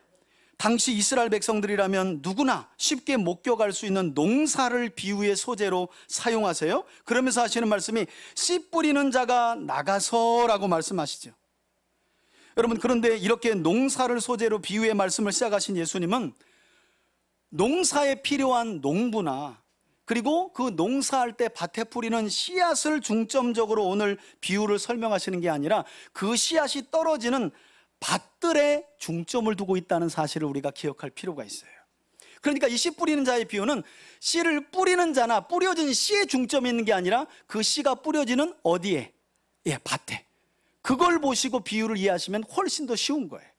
당시 이스라엘 백성들이라면 누구나 쉽게 목격할 수 있는 농사를 비유의 소재로 사용하세요. 그러면서 하시는 말씀이 씨 뿌리는 자가 나가서라고 말씀하시죠. 여러분 그런데 이렇게 농사를 소재로 비유의 말씀을 시작하신 예수님은 농사에 필요한 농부나 그리고 그 농사할 때 밭에 뿌리는 씨앗을 중점적으로 오늘 비유를 설명하시는 게 아니라 그 씨앗이 떨어지는 밭들에 중점을 두고 있다는 사실을 우리가 기억할 필요가 있어요. 그러니까 이 씨 뿌리는 자의 비유는 씨를 뿌리는 자나 뿌려진 씨에 중점이 있는 게 아니라 그 씨가 뿌려지는 어디에? 예, 밭에. 그걸 보시고 비유를 이해하시면 훨씬 더 쉬운 거예요.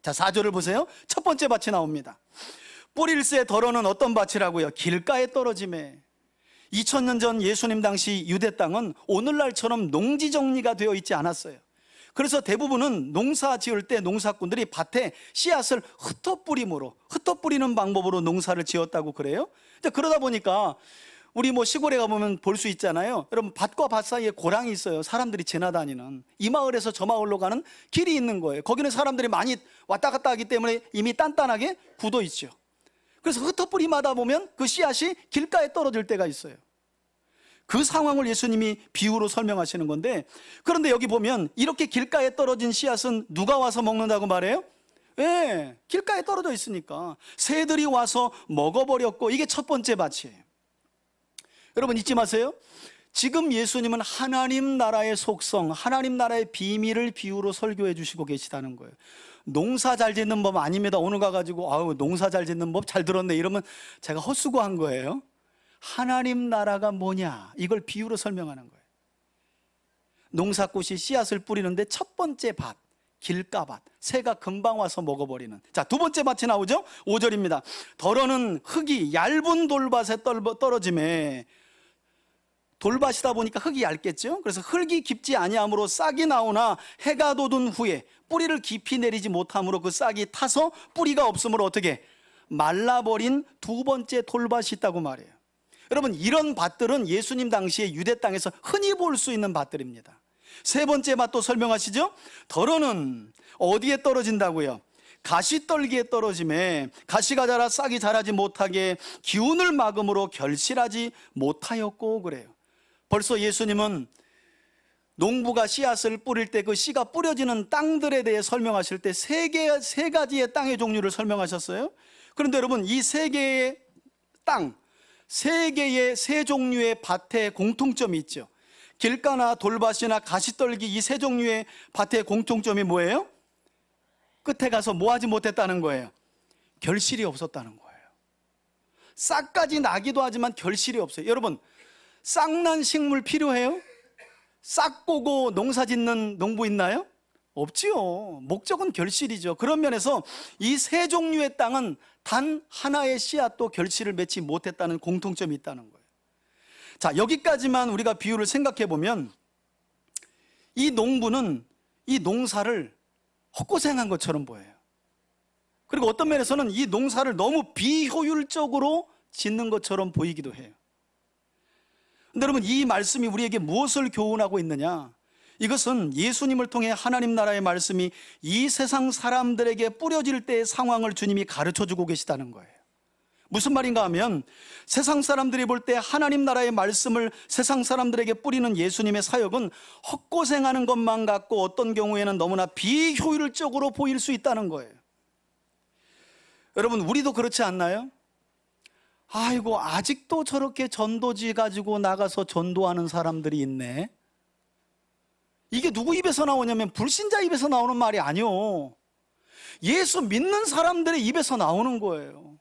자, 4절을 보세요. 첫 번째 밭이 나옵니다. 뿌릴새 덜어는 어떤 밭이라고요? 길가에 떨어짐에. 2000년 전 예수님 당시 유대 땅은 오늘날처럼 농지 정리가 되어 있지 않았어요. 그래서 대부분은 농사 지을 때 농사꾼들이 밭에 씨앗을 흩어뿌리는 방법으로 농사를 지었다고 그래요. 그러다 보니까 우리 시골에 가보면 볼 수 있잖아요. 여러분 밭과 밭 사이에 고랑이 있어요. 사람들이 지나다니는. 이 마을에서 저 마을로 가는 길이 있는 거예요. 거기는 사람들이 많이 왔다 갔다 하기 때문에 이미 단단하게 굳어 있죠. 그래서 흩어뿌리마다 보면 그 씨앗이 길가에 떨어질 때가 있어요. 그 상황을 예수님이 비유로 설명하시는 건데, 그런데 여기 보면 이렇게 길가에 떨어진 씨앗은 누가 와서 먹는다고 말해요? 예, 길가에 떨어져 있으니까 새들이 와서 먹어버렸고, 이게 첫 번째 밭이에요. 여러분 잊지 마세요. 지금 예수님은 하나님 나라의 속성, 하나님 나라의 비밀을 비유로 설교해 주시고 계시다는 거예요. 농사 잘 짓는 법 아닙니다. 오늘 가가지고 아우 농사 잘 짓는 법 잘 들었네 이러면 제가 헛수고한 거예요. 하나님 나라가 뭐냐, 이걸 비유로 설명하는 거예요. 농사꽃이 씨앗을 뿌리는데 첫 번째 밭, 길가밭, 새가 금방 와서 먹어버리는. 자, 두 번째 밭이 나오죠. 5절입니다. 덜어는 흙이 얇은 돌밭에 떨어짐에. 돌밭이다 보니까 흙이 얇겠죠. 그래서 흙이 깊지 아니하므로 싹이 나오나 해가 돋은 후에 뿌리를 깊이 내리지 못하므로 그 싹이 타서 뿌리가 없으므로 어떻게 말라버린 두 번째 돌밭이 있다고 말해요. 여러분 이런 밭들은 예수님 당시에 유대 땅에서 흔히 볼 수 있는 밭들입니다. 세 번째 맛 또 설명하시죠. 덜어는 어디에 떨어진다고요? 가시떨기에 떨어짐에 가시가 자라 싹이 자라지 못하게 기운을 막음으로 결실하지 못하였고 그래요. 벌써 예수님은 농부가 씨앗을 뿌릴 때 그 씨가 뿌려지는 땅들에 대해 설명하실 때 세 가지의 땅의 종류를 설명하셨어요. 그런데 여러분, 이 세 개의 땅, 세 종류의 밭에 공통점이 있죠. 길가나 돌밭이나 가시떨기 이 세 종류의 밭의 공통점이 뭐예요? 끝에 가서 뭐 하지 못했다는 거예요? 결실이 없었다는 거예요. 싹까지 나기도 하지만 결실이 없어요. 여러분, 싹난 식물 필요해요? 싹 보고 농사 짓는 농부 있나요? 없지요. 목적은 결실이죠. 그런 면에서 이 세 종류의 땅은 단 하나의 씨앗도 결실을 맺지 못했다는 공통점이 있다는 거예요. 자, 여기까지만 우리가 비유를 생각해 보면 이 농부는 이 농사를 헛고생한 것처럼 보여요. 그리고 어떤 면에서는 이 농사를 너무 비효율적으로 짓는 것처럼 보이기도 해요. 근데 여러분, 이 말씀이 우리에게 무엇을 교훈하고 있느냐? 이것은 예수님을 통해 하나님 나라의 말씀이 이 세상 사람들에게 뿌려질 때의 상황을 주님이 가르쳐주고 계시다는 거예요. 무슨 말인가 하면 세상 사람들이 볼 때 하나님 나라의 말씀을 세상 사람들에게 뿌리는 예수님의 사역은 헛고생하는 것만 같고 어떤 경우에는 너무나 비효율적으로 보일 수 있다는 거예요. 여러분, 우리도 그렇지 않나요? 아이고, 아직도 저렇게 전도지 가지고 나가서 전도하는 사람들이 있네. 이게 누구 입에서 나오냐면 불신자 입에서 나오는 말이 아니요, 예수 믿는 사람들의 입에서 나오는 거예요.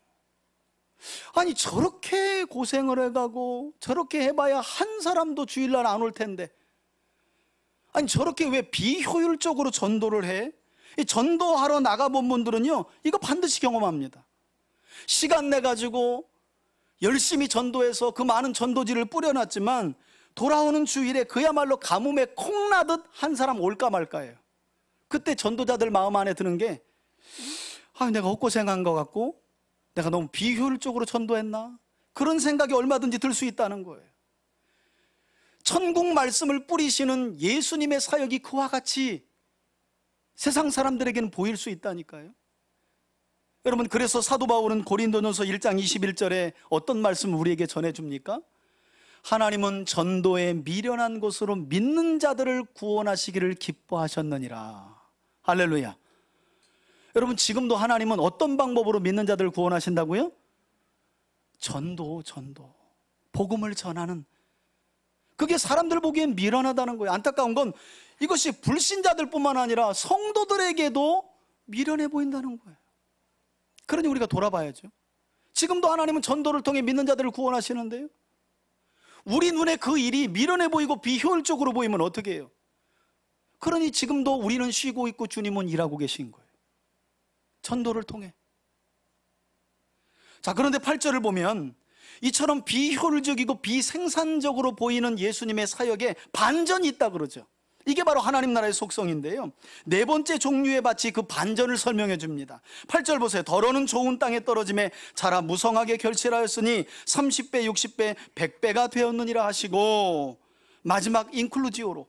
아니, 저렇게 고생을 해가고 저렇게 해봐야 한 사람도 주일날 안 올 텐데, 아니 저렇게 왜 비효율적으로 전도를 해? 이 전도하러 나가본 분들은요, 이거 반드시 경험합니다. 시간 내가지고 열심히 전도해서 그 많은 전도지를 뿌려놨지만 돌아오는 주일에 그야말로 가뭄에 콩나듯 한 사람 올까 말까예요. 그때 전도자들 마음 안에 드는 게, 내가 헛고생한 것 같고 내가 너무 비효율적으로 전도했나? 그런 생각이 얼마든지 들 수 있다는 거예요. 천국 말씀을 뿌리시는 예수님의 사역이 그와 같이 세상 사람들에게는 보일 수 있다니까요. 여러분, 그래서 사도 바울은 고린도전서 1장 21절에 어떤 말씀을 우리에게 전해줍니까? 하나님은 전도에 미련한 것으로 믿는 자들을 구원하시기를 기뻐하셨느니라. 할렐루야. 여러분, 지금도 하나님은 어떤 방법으로 믿는 자들을 구원하신다고요? 전도. 복음을 전하는. 그게 사람들 보기엔 미련하다는 거예요. 안타까운 건 이것이 불신자들 뿐만 아니라 성도들에게도 미련해 보인다는 거예요. 그러니 우리가 돌아봐야죠. 지금도 하나님은 전도를 통해 믿는 자들을 구원하시는데요, 우리 눈에 그 일이 미련해 보이고 비효율적으로 보이면 어떻게 해요? 그러니 지금도 우리는 쉬고 있고 주님은 일하고 계신 거예요. 전도를 통해. 자, 그런데 8절을 보면 이처럼 비효율적이고 비생산적으로 보이는 예수님의 사역에 반전이 있다 그러죠. 이게 바로 하나님 나라의 속성인데요, 네 번째 종류의 밭이 그 반전을 설명해 줍니다. 8절 보세요. 덜어는 좋은 땅에 떨어짐에 자라 무성하게 결실하였으니 30배, 60배, 100배가 되었느니라 하시고, 마지막 인클루지오로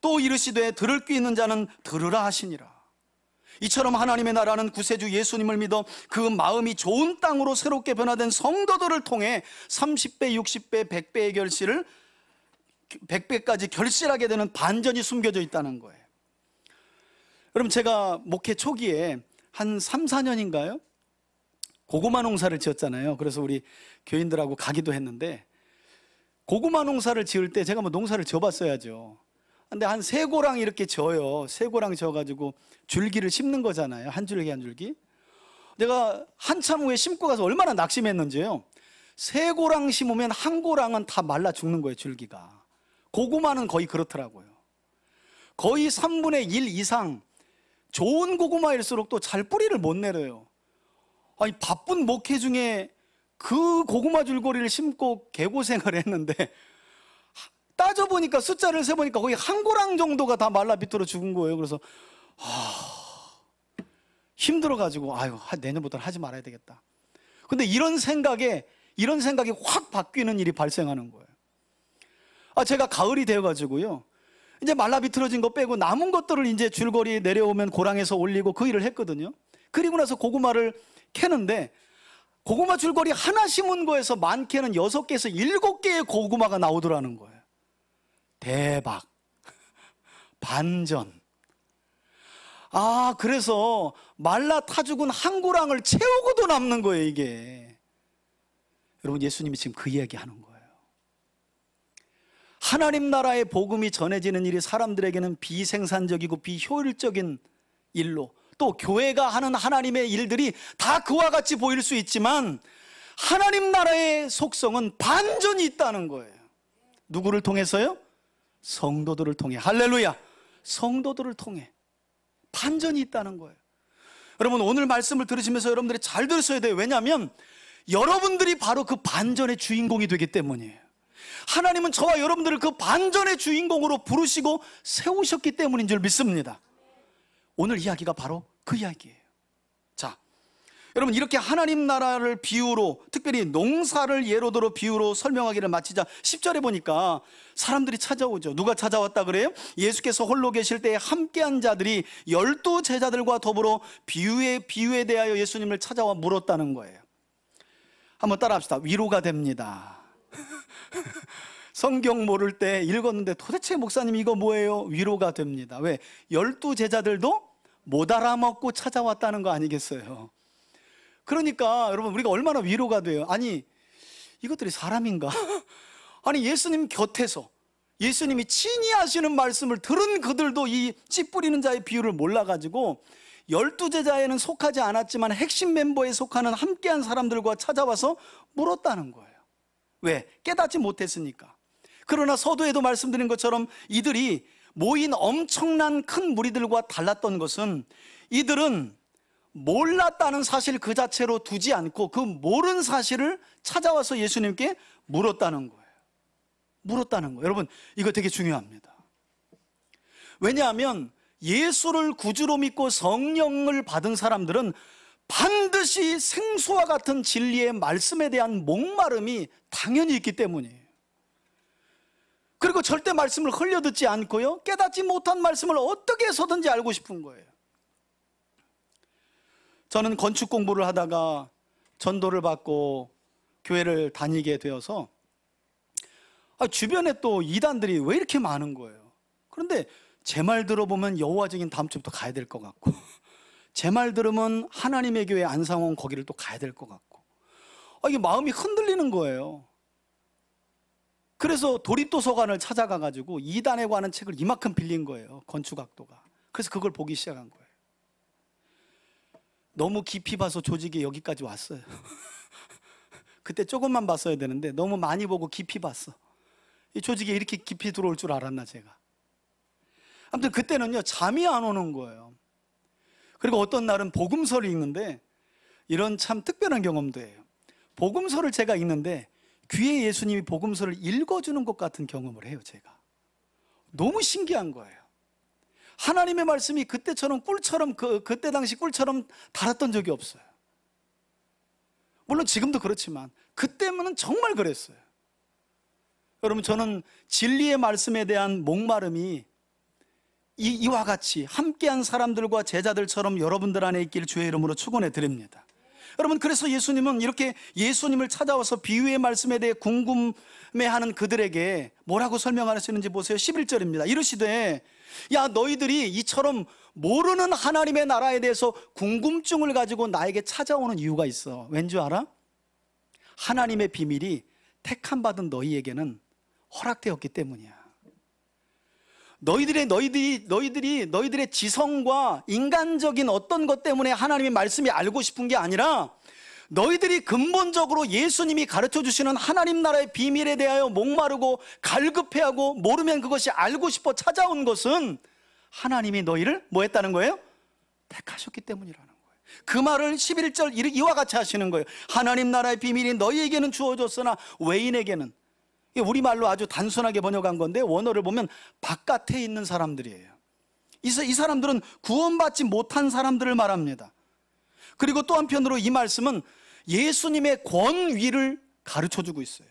또 이르시되 들을 귀 있는 자는 들으라 하시니라. 이처럼 하나님의 나라는 구세주 예수님을 믿어 그 마음이 좋은 땅으로 새롭게 변화된 성도들을 통해 30배, 60배, 100배의 결실을 100배까지 결실하게 되는 반전이 숨겨져 있다는 거예요. 여러분, 제가 목회 초기에 한 3, 4년인가요? 고구마 농사를 지었잖아요. 그래서 우리 교인들하고 가기도 했는데, 고구마 농사를 지을 때 제가 뭐 농사를 지어봤어야죠. 근데 한 3고랑 이렇게 져요. 3고랑 져가지고 줄기를 심는 거잖아요. 한 줄기 한 줄기. 내가 한참 후에 심고 가서 얼마나 낙심했는지요. 3고랑 심으면 한 고랑은 다 말라 죽는 거예요, 줄기가. 고구마는 거의 그렇더라고요. 거의 3분의 1 이상 좋은 고구마일수록 또 잘 뿌리를 못 내려요. 아니, 바쁜 목회 중에 그 고구마 줄거리를 심고 개고생을 했는데, 따져보니까 숫자를 세보니까 거의 한 고랑 정도가 다 말라 비틀어 죽은 거예요. 그래서 힘들어가지고 내년부터는 하지 말아야 되겠다. 근데 이런 생각이 확 바뀌는 일이 발생하는 거예요. 제가 가을이 되어가지고요, 이제 말라 비틀어진 거 빼고 남은 것들을 이제 줄거리에 내려오면 고랑에서 올리고 그 일을 했거든요. 그리고 나서 고구마를 캐는데 고구마 줄거리 하나 심은 거에서 많게는 6개에서 7개의 고구마가 나오더라는 거예요. 대박. 반전. 아, 그래서 말라 타 죽은 한 고랑을 채우고도 남는 거예요, 이게. 여러분, 예수님이 지금 그 이야기 하는 거예요. 하나님 나라의 복음이 전해지는 일이 사람들에게는 비생산적이고 비효율적인 일로, 또 교회가 하는 하나님의 일들이 다 그와 같이 보일 수 있지만 하나님 나라의 속성은 반전이 있다는 거예요. 누구를 통해서요? 성도들을 통해. 할렐루야. 성도들을 통해 반전이 있다는 거예요. 여러분, 오늘 말씀을 들으시면서 여러분들이 잘 들으셔야 돼요. 왜냐하면 여러분들이 바로 그 반전의 주인공이 되기 때문이에요. 하나님은 저와 여러분들을 그 반전의 주인공으로 부르시고 세우셨기 때문인 줄 믿습니다. 오늘 이야기가 바로 그 이야기예요. 자, 여러분, 이렇게 하나님 나라를 비유로, 특별히 농사를 예로 들어 비유로 설명하기를 마치자 10절에 보니까 사람들이 찾아오죠. 누가 찾아왔다 그래요? 예수께서 홀로 계실 때 함께한 자들이 12 제자들과 더불어 비유에 대하여 예수님을 찾아와 물었다는 거예요. 한번 따라합시다. 위로가 됩니다. 성경 모를 때 읽었는데 도대체 목사님 이거 뭐예요? 위로가 됩니다. 왜? 12 제자들도 못 알아먹고 찾아왔다는 거 아니겠어요? 그러니까 여러분, 우리가 얼마나 위로가 돼요. 아니, 이것들이 사람인가? 아니, 예수님 곁에서 예수님이 친히 하시는 말씀을 들은 그들도 이 씨 뿌리는 자의 비유를 몰라가지고 12 제자에는 속하지 않았지만 핵심 멤버에 속하는 함께한 사람들과 찾아와서 물었다는 거예요. 왜? 깨닫지 못했으니까. 그러나 서두에도 말씀드린 것처럼 이들이 모인 엄청난 큰 무리들과 달랐던 것은 이들은 몰랐다는 사실 그 자체로 두지 않고 그 모른 사실을 찾아와서 예수님께 물었다는 거예요. 물었다는 거예요. 여러분, 이거 되게 중요합니다. 왜냐하면 예수를 구주로 믿고 성령을 받은 사람들은 반드시 생수와 같은 진리의 말씀에 대한 목마름이 당연히 있기 때문이에요. 그리고 절대 말씀을 흘려듣지 않고요, 깨닫지 못한 말씀을 어떻게 해서든지 알고 싶은 거예요. 저는 건축 공부를 하다가 전도를 받고 교회를 다니게 되어서 주변에 또 이단들이 왜 이렇게 많은 거예요. 그런데 제 말 들어보면 여호와 증인 다음 주부터 가야 될 것 같고, 제 말 들으면 하나님의 교회 안상원 거기를 또 가야 될 것 같고, 이게 마음이 흔들리는 거예요. 그래서 도립도서관을 찾아가가지고 이단에 관한 책을 이만큼 빌린 거예요, 건축학도가. 그래서 그걸 보기 시작한 거예요. 너무 깊이 봐서 조직이 여기까지 왔어요. 그때 조금만 봤어야 되는데 너무 많이 보고 깊이 봤어. 이 조직이 이렇게 깊이 들어올 줄 알았나 제가. 아무튼 그때는요, 잠이 안 오는 거예요. 그리고 어떤 날은 복음서를 읽는데, 이런 참 특별한 경험도 해요. 복음서를 제가 읽는데 귀에 예수님이 복음서를 읽어주는 것 같은 경험을 해요. 제가 너무 신기한 거예요. 하나님의 말씀이 그때처럼 꿀처럼 그때 당시 꿀처럼 달았던 적이 없어요. 물론 지금도 그렇지만 그때는 정말 그랬어요. 여러분, 저는 진리의 말씀에 대한 목마름이 이와 같이 함께한 사람들과 제자들처럼 여러분들 안에 있기를 주의 이름으로 축원해 드립니다. 여러분, 그래서 예수님은 이렇게 예수님을 찾아와서 비유의 말씀에 대해 궁금해하는 그들에게 뭐라고 설명하시는지 보세요. 11절입니다. 이르시되, 야, 너희들이 이처럼 모르는 하나님의 나라에 대해서 궁금증을 가지고 나에게 찾아오는 이유가 있어. 왠지 알아? 하나님의 비밀이 택함 받은 너희에게는 허락되었기 때문이야. 너희들의 지성과 인간적인 어떤 것 때문에 하나님의 말씀이 알고 싶은 게 아니라, 너희들이 근본적으로 예수님이 가르쳐 주시는 하나님 나라의 비밀에 대하여 목마르고 갈급해하고 모르면 그것이 알고 싶어 찾아온 것은 하나님이 너희를 뭐 했다는 거예요? 택하셨기 때문이라는 거예요. 그 말을 11절 이와 같이 하시는 거예요. 하나님 나라의 비밀이 너희에게는 주어졌으나 외인에게는, 우리말로 아주 단순하게 번역한 건데 원어를 보면 바깥에 있는 사람들이에요. 이 사람들은 구원받지 못한 사람들을 말합니다. 그리고 또 한편으로 이 말씀은 예수님의 권위를 가르쳐주고 있어요.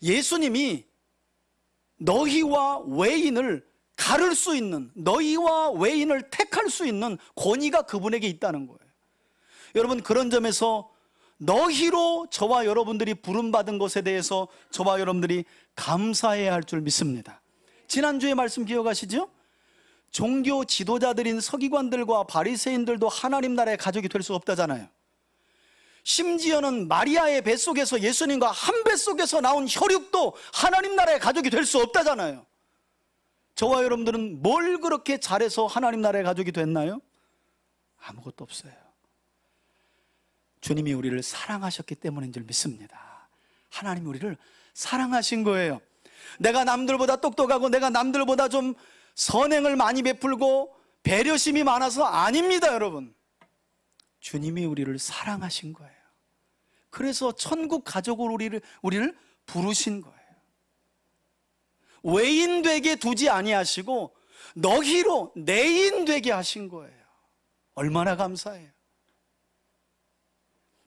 예수님이 너희와 외인을 가를 수 있는, 너희와 외인을 택할 수 있는 권위가 그분에게 있다는 거예요. 여러분, 그런 점에서 너희로 저와 여러분들이 부름받은 것에 대해서 저와 여러분들이 감사해야 할 줄 믿습니다. 지난주에 말씀 기억하시죠? 종교 지도자들인 서기관들과 바리새인들도 하나님 나라의 가족이 될 수 없다잖아요. 심지어는 마리아의 뱃속에서 예수님과 한 뱃속에서 나온 혈육도 하나님 나라의 가족이 될 수 없다잖아요. 저와 여러분들은 뭘 그렇게 잘해서 하나님 나라의 가족이 됐나요? 아무것도 없어요. 주님이 우리를 사랑하셨기 때문인 줄 믿습니다. 하나님이 우리를 사랑하신 거예요. 내가 남들보다 똑똑하고 내가 남들보다 좀 선행을 많이 베풀고 배려심이 많아서 아닙니다, 여러분. 주님이 우리를 사랑하신 거예요. 그래서 천국 가족으로 우리를 부르신 거예요. 외인 되게 두지 아니하시고 너희로 내인 되게 하신 거예요. 얼마나 감사해요.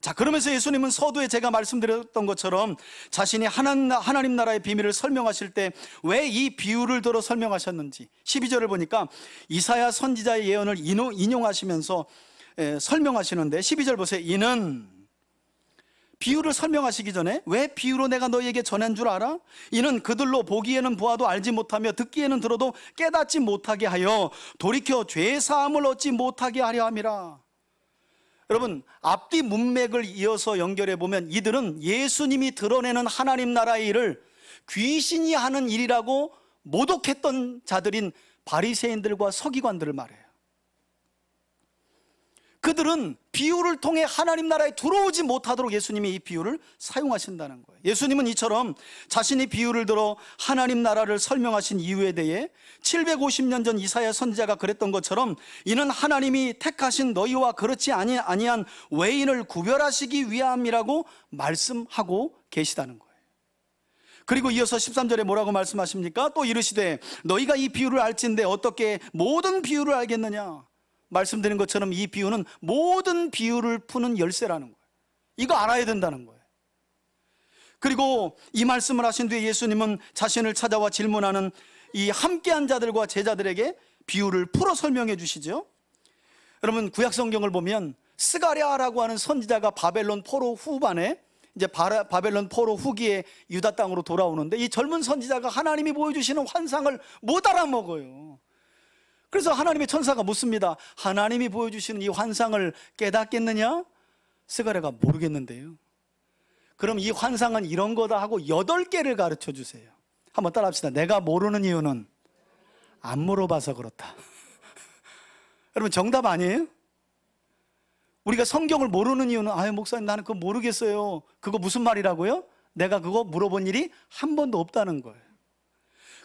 자, 그러면서 예수님은 서두에 제가 말씀드렸던 것처럼 자신이 하나님 나라의 비밀을 설명하실 때 왜 이 비유를 들어 설명하셨는지 12절을 보니까 이사야 선지자의 예언을 인용하시면서 설명하시는데 12절 보세요. 이는, 비유를 설명하시기 전에 왜 비유로 내가 너희에게 전한 줄 알아? 이는 그들로 보기에는 보아도 알지 못하며 듣기에는 들어도 깨닫지 못하게 하여 돌이켜 죄사함을 얻지 못하게 하려 함이라. 여러분, 앞뒤 문맥을 이어서 연결해 보면 이들은 예수님이 드러내는 하나님 나라의 일을 귀신이 하는 일이라고 모독했던 자들인 바리새인들과 서기관들을 말해요. 그들은 비유를 통해 하나님 나라에 들어오지 못하도록 예수님이 이 비유를 사용하신다는 거예요. 예수님은 이처럼 자신이 비유를 들어 하나님 나라를 설명하신 이유에 대해 750년 전 이사야 선지자가 그랬던 것처럼 이는 하나님이 택하신 너희와 그렇지 아니한 외인을 구별하시기 위함이라고 말씀하고 계시다는 거예요. 그리고 이어서 13절에 뭐라고 말씀하십니까? 또 이르시되 너희가 이 비유를 알진대 어떻게 모든 비유를 알겠느냐? 말씀드린 것처럼 이 비유는 모든 비유를 푸는 열쇠라는 거예요. 이거 알아야 된다는 거예요. 그리고 이 말씀을 하신 뒤에 예수님은 자신을 찾아와 질문하는 이 함께한 자들과 제자들에게 비유를 풀어 설명해 주시죠. 여러분, 구약 성경을 보면 스가랴라고 하는 선지자가 바벨론 포로 후반에 이제 바벨론 포로 후기에 유다 땅으로 돌아오는데 이 젊은 선지자가 하나님이 보여주시는 환상을 못 알아먹어요. 그래서 하나님의 천사가 묻습니다. 하나님이 보여주시는 이 환상을 깨닫겠느냐? 스가랴가 모르겠는데요. 그럼 이 환상은 이런 거다 하고 8개를 가르쳐 주세요. 한번 따라 합시다. 내가 모르는 이유는 안 물어봐서 그렇다. 여러분, 정답 아니에요? 우리가 성경을 모르는 이유는 아유 목사님 나는 그거 모르겠어요. 그거 무슨 말이라고요? 내가 그거 물어본 일이 한 번도 없다는 거예요.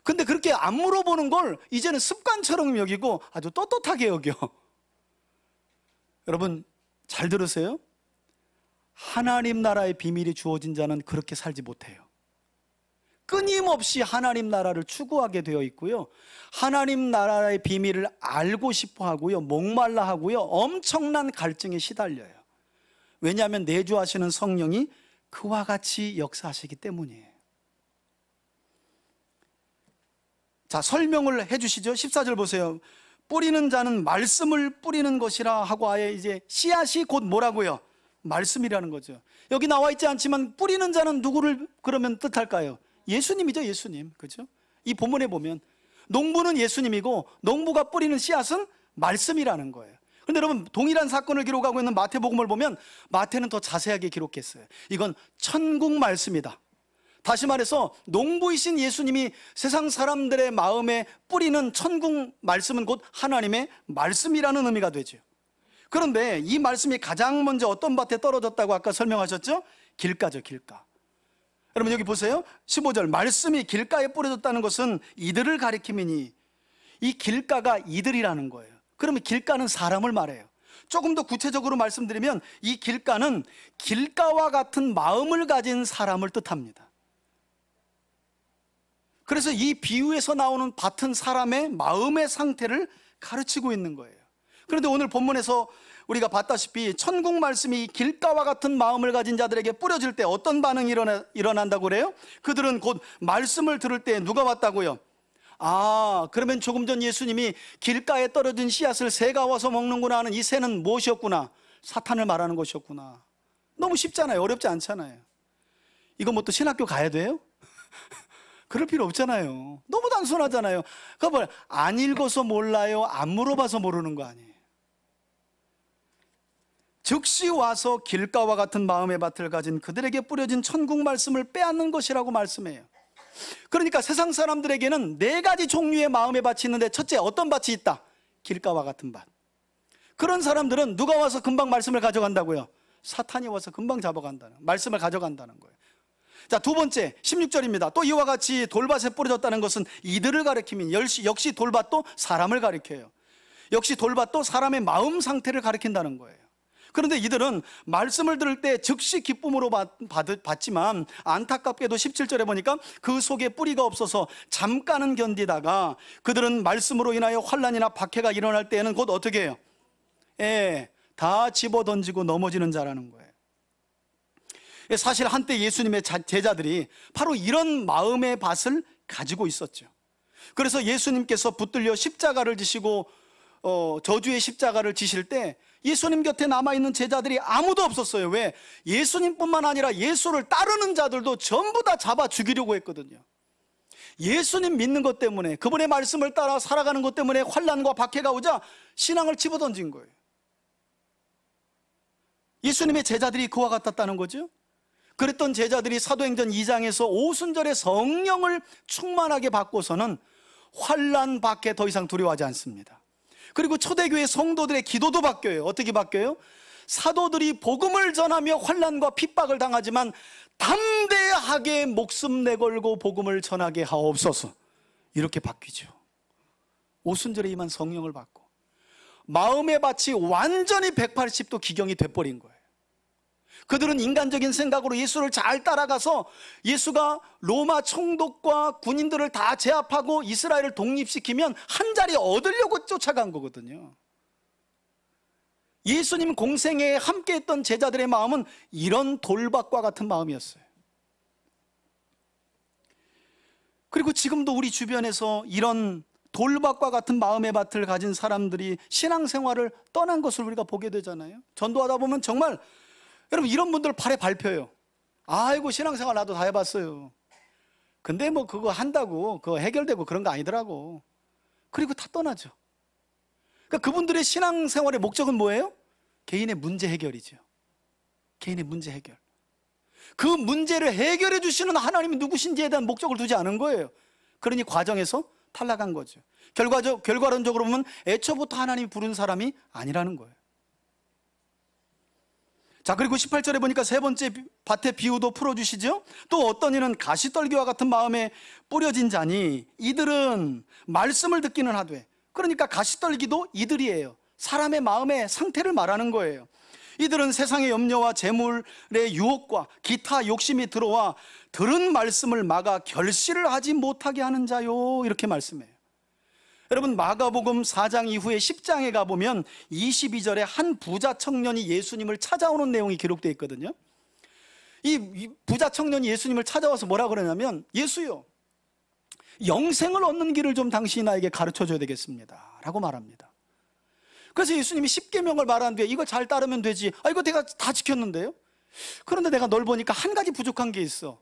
근데 그렇게 안 물어보는 걸 이제는 습관처럼 여기고 아주 떳떳하게 여겨. 여러분, 잘 들으세요. 하나님 나라의 비밀이 주어진 자는 그렇게 살지 못해요. 끊임없이 하나님 나라를 추구하게 되어 있고요, 하나님 나라의 비밀을 알고 싶어 하고요, 목말라 하고요, 엄청난 갈증에 시달려요. 왜냐하면 내주하시는 성령이 그와 같이 역사하시기 때문이에요. 자, 설명을 해주시죠. 14절 보세요. 뿌리는 자는 말씀을 뿌리는 것이라 하고 아예 이제 씨앗이 곧 뭐라고요? 말씀이라는 거죠. 여기 나와 있지 않지만 뿌리는 자는 누구를 그러면 뜻할까요? 예수님이죠, 예수님. 그죠? 이 본문에 보면 농부는 예수님이고 농부가 뿌리는 씨앗은 말씀이라는 거예요. 그런데 여러분, 동일한 사건을 기록하고 있는 마태복음을 보면 마태는 더 자세하게 기록했어요. 이건 천국 말씀이다. 다시 말해서 농부이신 예수님이 세상 사람들의 마음에 뿌리는 천국 말씀은 곧 하나님의 말씀이라는 의미가 되죠. 그런데 이 말씀이 가장 먼저 어떤 밭에 떨어졌다고 아까 설명하셨죠? 길가죠, 길가. 여러분 여기 보세요. 15절 말씀이 길가에 뿌려졌다는 것은 이들을 가리킴이니, 이 길가가 이들이라는 거예요. 그러면 길가는 사람을 말해요. 조금 더 구체적으로 말씀드리면 이 길가는 길가와 같은 마음을 가진 사람을 뜻합니다. 그래서 이 비유에서 나오는 밭은 사람의 마음의 상태를 가르치고 있는 거예요. 그런데 오늘 본문에서 우리가 봤다시피 천국 말씀이 길가와 같은 마음을 가진 자들에게 뿌려질 때 어떤 반응이 일어난다고 그래요? 그들은 곧 말씀을 들을 때 누가 왔다고요? 그러면 조금 전 예수님이 길가에 떨어진 씨앗을 새가 와서 먹는구나 하는 이 새는 무엇이었구나? 사탄을 말하는 것이었구나. 너무 쉽잖아요. 어렵지 않잖아요. 이거 뭐 또 신학교 가야 돼요? 그럴 필요 없잖아요. 너무 단순하잖아요. 그걸 안 읽어서 몰라요? 안 물어봐서 모르는 거 아니에요. 즉시 와서 길가와 같은 마음의 밭을 가진 그들에게 뿌려진 천국 말씀을 빼앗는 것이라고 말씀해요. 그러니까 세상 사람들에게는 네 가지 종류의 마음의 밭이 있는데, 첫째, 어떤 밭이 있다? 길가와 같은 밭. 그런 사람들은 누가 와서 금방 말씀을 가져간다고요? 사탄이 와서 금방 잡아간다는, 말씀을 가져간다는 거예요. 자, 두 번째 16절입니다. 또 이와 같이 돌밭에 뿌려졌다는 것은 이들을 가리키면, 역시 돌밭도 사람을 가리켜요. 역시 돌밭도 사람의 마음 상태를 가리킨다는 거예요. 그런데 이들은 말씀을 들을 때 즉시 기쁨으로 받지만, 안타깝게도 17절에 보니까 그 속에 뿌리가 없어서 잠깐은 견디다가 그들은 말씀으로 인하여 환난이나 박해가 일어날 때에는 곧 어떻게 해요? 다 집어던지고 넘어지는 자라는 거예요. 사실 한때 예수님의 제자들이 바로 이런 마음의 밭을 가지고 있었죠. 그래서 예수님께서 붙들려 십자가를 지시고 저주의 십자가를 지실 때 예수님 곁에 남아있는 제자들이 아무도 없었어요. 왜? 예수님뿐만 아니라 예수를 따르는 자들도 전부 다 잡아 죽이려고 했거든요. 예수님 믿는 것 때문에, 그분의 말씀을 따라 살아가는 것 때문에 환난과 박해가 오자 신앙을 집어던진 거예요. 예수님의 제자들이 그와 같았다는 거죠. 그랬던 제자들이 사도행전 2장에서 오순절에 성령을 충만하게 받고서는 환난 박해 더 이상 두려워하지 않습니다. 그리고 초대교회 성도들의 기도도 바뀌어요. 어떻게 바뀌어요? 사도들이 복음을 전하며 환난과 핍박을 당하지만 담대하게 목숨 내걸고 복음을 전하게 하옵소서, 이렇게 바뀌죠. 오순절에 임한 성령을 받고 마음의 밭이 완전히 180도 기경이 돼버린 거예요. 그들은 인간적인 생각으로 예수를 잘 따라가서 예수가 로마 총독과 군인들을 다 제압하고 이스라엘을 독립시키면 한 자리 얻으려고 쫓아간 거거든요. 예수님 공생애에 함께했던 제자들의 마음은 이런 돌밭과 같은 마음이었어요. 그리고 지금도 우리 주변에서 이런 돌밭과 같은 마음의 밭을 가진 사람들이 신앙생활을 떠난 것을 우리가 보게 되잖아요. 전도하다 보면 정말, 여러분, 이런 분들 팔에 밟혀요. 아이고, 신앙생활 나도 다 해봤어요. 근데 뭐 그거 한다고 그거 해결되고 그런 거 아니더라고. 그리고 다 떠나죠. 그러니까 그분들의 신앙생활의 목적은 뭐예요? 개인의 문제 해결이죠. 개인의 문제 해결. 그 문제를 해결해 주시는 하나님이 누구신지에 대한 목적을 두지 않은 거예요. 그러니 과정에서 탈락한 거죠. 결과론적으로 보면 애초부터 하나님이 부른 사람이 아니라는 거예요. 자, 그리고 18절에 보니까 세 번째 밭의 비유도 풀어주시죠. 또 어떤 이는 가시떨기와 같은 마음에 뿌려진 자니 이들은 말씀을 듣기는 하되, 그러니까 가시떨기도 이들이에요. 사람의 마음의 상태를 말하는 거예요. 이들은 세상의 염려와 재물의 유혹과 기타 욕심이 들어와 들은 말씀을 막아 결실을 하지 못하게 하는 자요, 이렇게 말씀해요. 여러분, 마가복음 4장 이후에 10장에 가보면 22절에 한 부자 청년이 예수님을 찾아오는 내용이 기록되어 있거든요. 이 부자 청년이 예수님을 찾아와서 뭐라 그러냐면, 예수요, 영생을 얻는 길을 좀 당신이 나에게 가르쳐줘야 되겠습니다 라고 말합니다. 그래서 예수님이 십계명을 말한 뒤에 이거 잘 따르면 되지. 이거 내가 다 지켰는데요. 그런데 내가 널 보니까 한 가지 부족한 게 있어.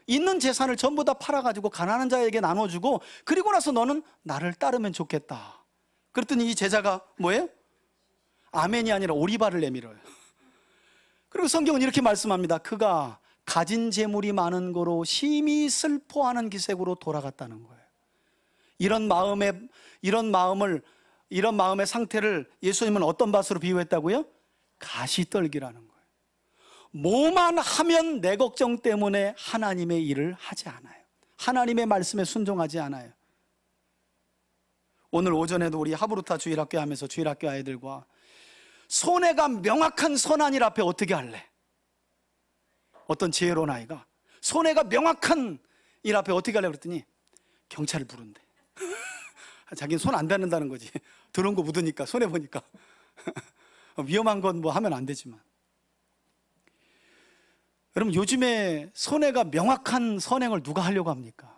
있는 재산을 전부 다 팔아가지고 가난한 자에게 나눠주고 그리고 나서 너는 나를 따르면 좋겠다. 그랬더니 이 제자가 뭐예요? 아멘이 아니라 오리발을 내밀어요. 그리고 성경은 이렇게 말씀합니다. 그가 가진 재물이 많은 거로 심히 슬퍼하는 기색으로 돌아갔다는 거예요. 이런 마음의 상태를 예수님은 어떤 밭으로 비유했다고요? 가시떨기라는 거예요. 뭐만 하면 내 걱정 때문에 하나님의 일을 하지 않아요. 하나님의 말씀에 순종하지 않아요. 오늘 오전에도 우리 하브루타 주일학교 하면서 주일학교 아이들과 손해가 명확한 선한 일 앞에 어떻게 할래? 어떤 지혜로운 아이가 손해가 명확한 일 앞에 어떻게 할래 그랬더니 경찰을 부른대. 자기는 손 안 닿는다는 거지. 들어온 거 묻으니까, 손해보니까. 위험한 건 뭐 하면 안 되지만. 여러분, 요즘에 손해가 명확한 선행을 누가 하려고 합니까?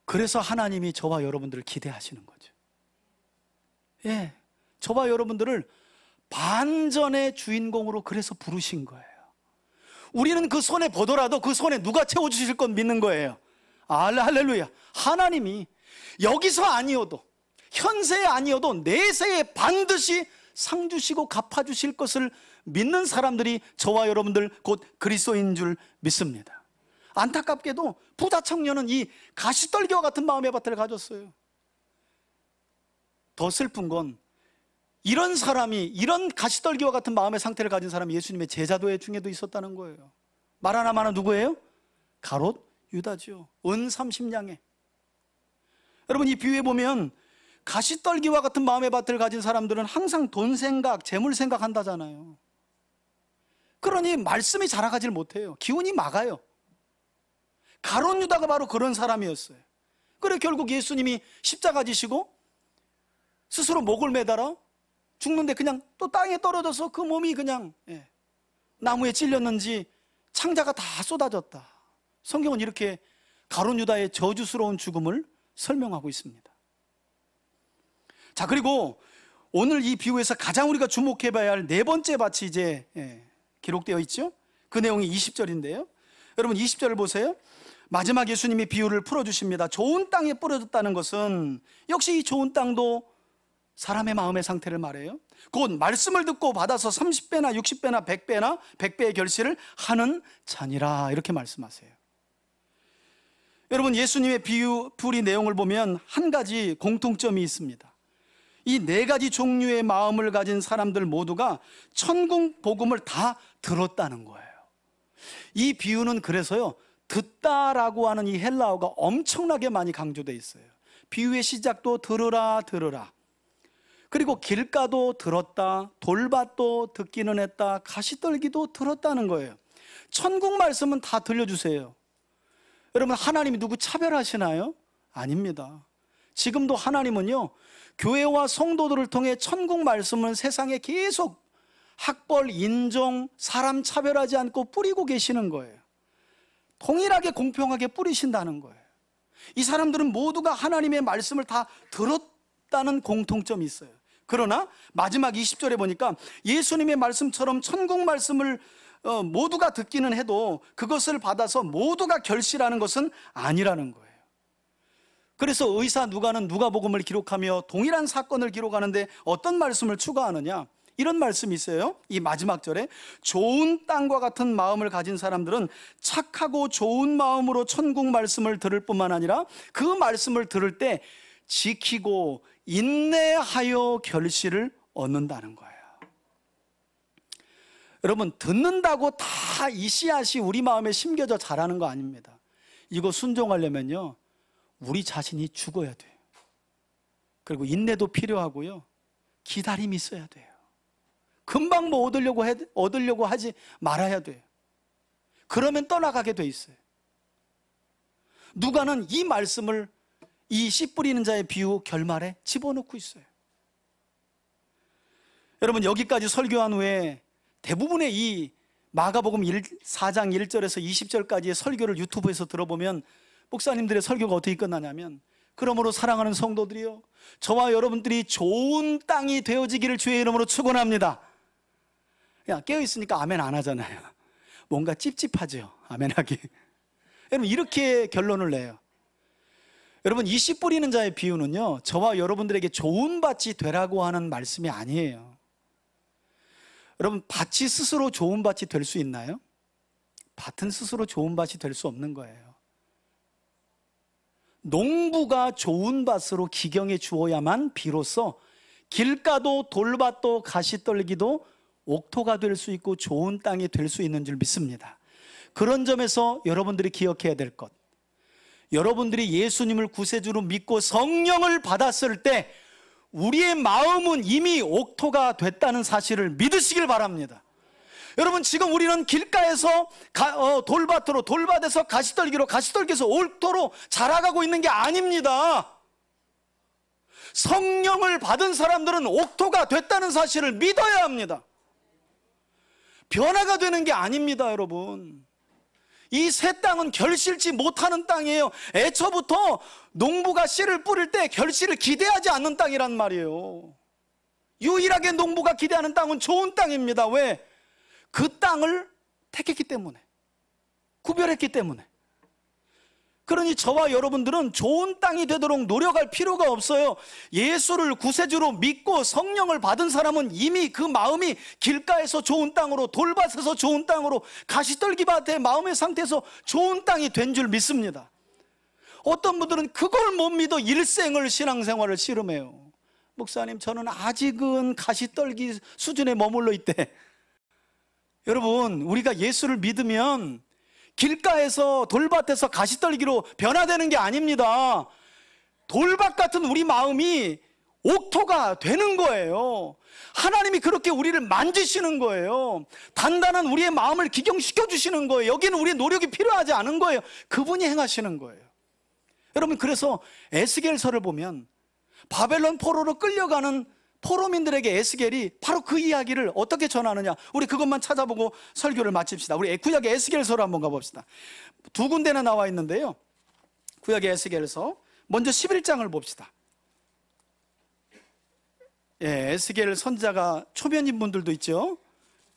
그래서 하나님이 저와 여러분들을 기대하시는 거죠. 예, 저와 여러분들을 반전의 주인공으로 그래서 부르신 거예요. 우리는 그 손에 보더라도 그 손에 누가 채워주실 건 믿는 거예요. 할렐루야. 하나님이 여기서 아니어도, 현세에 아니어도 내세에 반드시 상 주시고 갚아주실 것을 믿는 사람들이 저와 여러분들 곧 그리스도인 줄 믿습니다. 안타깝게도 부자 청년은 이 가시떨기와 같은 마음의 밭을 가졌어요. 더 슬픈 건 이런 사람이, 이런 가시떨기와 같은 마음의 상태를 가진 사람이 예수님의 제자도 중에도 있었다는 거예요. 말 하나마나 누구예요? 가롯 유다지요. 은 30냥에. 여러분, 이 비유에 보면 가시떨기와 같은 마음의 밭을 가진 사람들은 항상 돈 생각, 재물 생각한다잖아요. 그러니 말씀이 자라가질 못해요. 기운이 막아요. 가롯 유다가 바로 그런 사람이었어요. 그래 결국 예수님이 십자가 지시고 스스로 목을 매달아 죽는데 그냥 또 땅에 떨어져서 그 몸이 그냥 나무에 찔렸는지 창자가 다 쏟아졌다. 성경은 이렇게 가롯 유다의 저주스러운 죽음을 설명하고 있습니다. 자, 그리고 오늘 이 비유에서 가장 우리가 주목해 봐야 할 네 번째 밭이 이제 기록되어 있죠. 그 내용이 20절인데요 여러분 20절을 보세요. 마지막 예수님이 비유를 풀어주십니다. 좋은 땅에 뿌려졌다는 것은 역시 이 좋은 땅도 사람의 마음의 상태를 말해요. 곧 말씀을 듣고 받아서 30배나 60배나 100배나 100배의 결실을 하는 자니라, 이렇게 말씀하세요. 여러분, 예수님의 비유 내용을 보면 한 가지 공통점이 있습니다. 이 네 가지 종류의 마음을 가진 사람들 모두가 천국 복음을 다 들었다는 거예요. 이 비유는 그래서요, 듣다라고 하는 이 헬라어가 엄청나게 많이 강조되어 있어요. 비유의 시작도 들으라 들으라, 그리고 길가도 들었다, 돌밭도 듣기는 했다, 가시떨기도 들었다는 거예요. 천국 말씀은 다 들려주세요. 여러분, 하나님이 누구 차별하시나요? 아닙니다. 지금도 하나님은요, 교회와 성도들을 통해 천국 말씀을 세상에 계속 학벌, 인종, 사람 차별하지 않고 뿌리고 계시는 거예요. 동일하게 공평하게 뿌리신다는 거예요. 이 사람들은 모두가 하나님의 말씀을 다 들었다는 공통점이 있어요. 그러나 마지막 20절에 보니까 예수님의 말씀처럼 천국 말씀을 모두가 듣기는 해도 그것을 받아서 모두가 결실하는 것은 아니라는 거예요. 그래서 의사 누가는 누가복음을 기록하며 동일한 사건을 기록하는데 어떤 말씀을 추가하느냐, 이런 말씀이 있어요. 이 마지막 절에 좋은 땅과 같은 마음을 가진 사람들은 착하고 좋은 마음으로 천국 말씀을 들을 뿐만 아니라 그 말씀을 들을 때 지키고 인내하여 결실을 얻는다는 거예요. 여러분, 듣는다고 다 이 씨앗이 우리 마음에 심겨져 자라는 거 아닙니다. 이거 순종하려면요, 우리 자신이 죽어야 돼요. 그리고 인내도 필요하고요, 기다림이 있어야 돼요. 금방 뭐 얻으려고 하지 말아야 돼요. 그러면 떠나가게 돼 있어요. 누가는 이 말씀을 이 씨 뿌리는 자의 비유 결말에 집어넣고 있어요. 여러분, 여기까지 설교한 후에 대부분의 이 마가복음 4장 1절에서 20절까지의 설교를 유튜브에서 들어보면 목사님들의 설교가 어떻게 끝나냐면, 그러므로 사랑하는 성도들이요, 저와 여러분들이 좋은 땅이 되어지기를 주의 이름으로 축원합니다. 야, 깨어있으니까 아멘 안 하잖아요. 뭔가 찝찝하죠, 아멘 하기. 여러분, 이렇게 결론을 내요. 여러분, 이 씨 뿌리는 자의 비유는요, 저와 여러분들에게 좋은 밭이 되라고 하는 말씀이 아니에요. 여러분, 밭이 스스로 좋은 밭이 될 수 있나요? 밭은 스스로 좋은 밭이 될 수 없는 거예요. 농부가 좋은 밭으로 기경해 주어야만 비로소 길가도 돌밭도 가시떨기도 옥토가 될 수 있고 좋은 땅이 될 수 있는 줄 믿습니다. 그런 점에서 여러분들이 기억해야 될 것, 여러분들이 예수님을 구세주로 믿고 성령을 받았을 때 우리의 마음은 이미 옥토가 됐다는 사실을 믿으시길 바랍니다. 여러분, 지금 우리는 길가에서 돌밭으로, 돌밭에서 가시떨기로, 가시떨기에서 옥토로 자라가고 있는 게 아닙니다. 성령을 받은 사람들은 옥토가 됐다는 사실을 믿어야 합니다. 변화가 되는 게 아닙니다. 여러분, 이 새 땅은 결실치 못하는 땅이에요. 애초부터 농부가 씨를 뿌릴 때 결실을 기대하지 않는 땅이란 말이에요. 유일하게 농부가 기대하는 땅은 좋은 땅입니다. 왜? 그 땅을 택했기 때문에, 구별했기 때문에. 그러니 저와 여러분들은 좋은 땅이 되도록 노력할 필요가 없어요. 예수를 구세주로 믿고 성령을 받은 사람은 이미 그 마음이 길가에서 좋은 땅으로, 돌밭에서 좋은 땅으로, 가시떨기밭의 마음의 상태에서 좋은 땅이 된 줄 믿습니다. 어떤 분들은 그걸 못 믿어 일생을 신앙생활을 씨름해요. 목사님, 저는 아직은 가시떨기 수준에 머물러 있대. 여러분, 우리가 예수를 믿으면 길가에서, 돌밭에서 가시떨기로 변화되는 게 아닙니다. 돌밭 같은 우리 마음이 옥토가 되는 거예요. 하나님이 그렇게 우리를 만지시는 거예요. 단단한 우리의 마음을 기경시켜 주시는 거예요. 여기는 우리의 노력이 필요하지 않은 거예요. 그분이 행하시는 거예요. 여러분, 그래서 에스겔서를 보면 바벨론 포로로 끌려가는 포로민들에게 에스겔이 바로 그 이야기를 어떻게 전하느냐, 우리 그것만 찾아보고 설교를 마칩시다. 우리 구약의 에스겔서로 한번 가봅시다. 두 군데나 나와 있는데요, 구약의 에스겔서 먼저 11장을 봅시다. 예, 에스겔 선자가 초면인 분들도 있죠.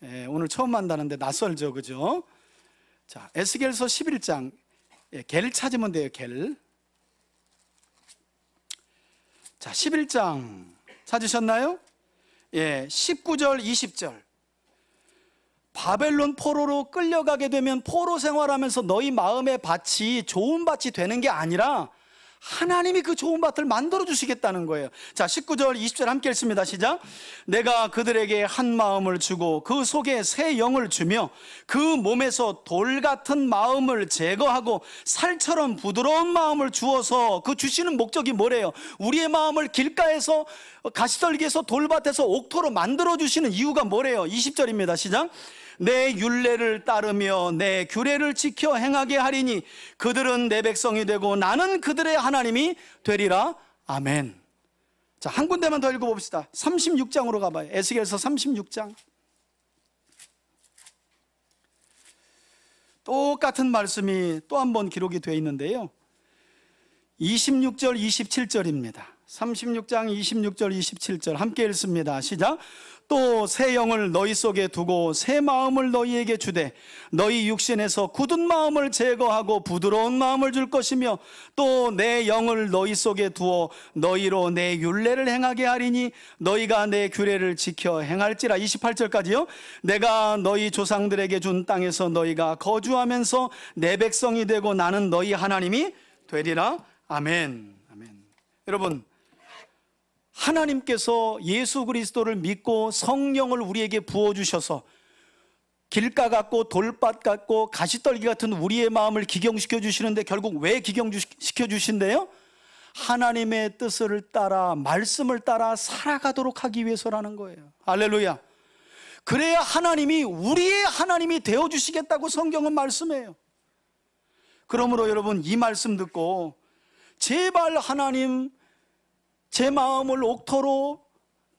예, 오늘 처음 만나는데 낯설죠, 그죠? 자, 에스겔서 11장, 예, 겔 찾으면 돼요. 겔. 자, 11장 찾으셨나요? 예, 19절 20절. 바벨론 포로로 끌려가게 되면 포로 생활하면서 너희 마음의 밭이 좋은 밭이 되는 게 아니라 하나님이 그 좋은 밭을 만들어 주시겠다는 거예요. 자, 19절 20절 함께 읽습니다. 시작. 내가 그들에게 한 마음을 주고 그 속에 새 영을 주며 그 몸에서 돌 같은 마음을 제거하고 살처럼 부드러운 마음을 주어서, 그 주시는 목적이 뭐래요? 우리의 마음을 길가에서, 가시떨기에서, 돌밭에서 옥토로 만들어 주시는 이유가 뭐래요? 20절입니다. 시작. 내 율례를 따르며 내 규례를 지켜 행하게 하리니 그들은 내 백성이 되고 나는 그들의 하나님이 되리라. 아멘. 자, 한 군데만 더 읽어봅시다. 36장으로 가봐요. 에스겔서 36장. 똑같은 말씀이 또 한 번 기록이 되어 있는데요, 26절 27절입니다 36장 26절 27절 함께 읽습니다. 시작. 또 새 영을 너희 속에 두고 새 마음을 너희에게 주되 너희 육신에서 굳은 마음을 제거하고 부드러운 마음을 줄 것이며 또 내 영을 너희 속에 두어 너희로 내 율례를 행하게 하리니 너희가 내 규례를 지켜 행할지라. 28절까지요. 내가 너희 조상들에게 준 땅에서 너희가 거주하면서 내 백성이 되고 나는 너희 하나님이 되리라. 아멘. 아멘. 여러분, 하나님께서 예수 그리스도를 믿고 성령을 우리에게 부어주셔서 길가 같고 돌밭 같고 가시떨기 같은 우리의 마음을 기경시켜 주시는데, 결국 왜 기경시켜 주신대요? 하나님의 뜻을 따라, 말씀을 따라 살아가도록 하기 위해서라는 거예요. 할렐루야. 그래야 하나님이 우리의 하나님이 되어주시겠다고 성경은 말씀해요. 그러므로 여러분, 이 말씀 듣고 제발 하나님, 제 마음을 옥토로,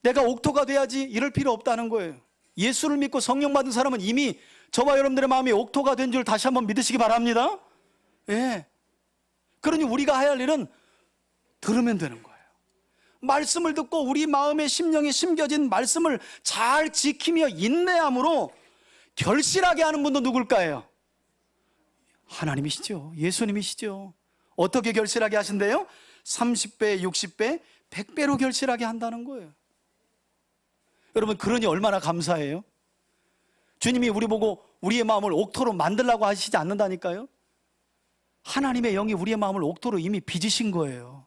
내가 옥토가 돼야지, 이럴 필요 없다는 거예요. 예수를 믿고 성령 받은 사람은 이미 저와 여러분들의 마음이 옥토가 된 줄 다시 한번 믿으시기 바랍니다. 예. 그러니 우리가 해야 할 일은 들으면 되는 거예요. 말씀을 듣고 우리 마음의 심령에 심겨진 말씀을 잘 지키며 인내함으로 결실하게 하는 분도 누굴까요? 하나님이시죠. 예수님이시죠. 어떻게 결실하게 하신대요? 30배, 60배, 100배로 결실하게 한다는 거예요. 여러분, 그러니 얼마나 감사해요? 주님이 우리 보고 우리의 마음을 옥토로 만들라고 하시지 않는다니까요. 하나님의 영이 우리의 마음을 옥토로 이미 빚으신 거예요.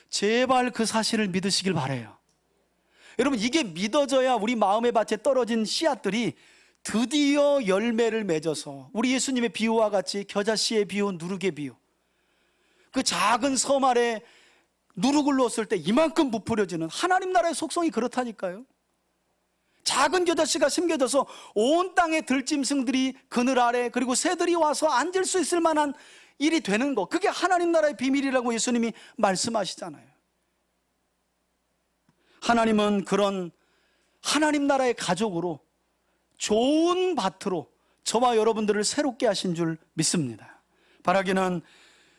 제발 그 사실을 믿으시길 바라요. 여러분, 이게 믿어져야 우리 마음의 밭에 떨어진 씨앗들이 드디어 열매를 맺어서 우리 예수님의 비유와 같이 겨자씨의 비유, 누룩의 비유, 그 작은 섬 아래 누룩을 넣었을 때 이만큼 부풀어지는 하나님 나라의 속성이 그렇다니까요. 작은 겨자씨가 심겨져서 온 땅의 들짐승들이 그늘 아래, 그리고 새들이 와서 앉을 수 있을 만한 일이 되는 거, 그게 하나님 나라의 비밀이라고 예수님이 말씀하시잖아요. 하나님은 그런 하나님 나라의 가족으로, 좋은 밭으로, 저와 여러분들을 새롭게 하신 줄 믿습니다. 바라기는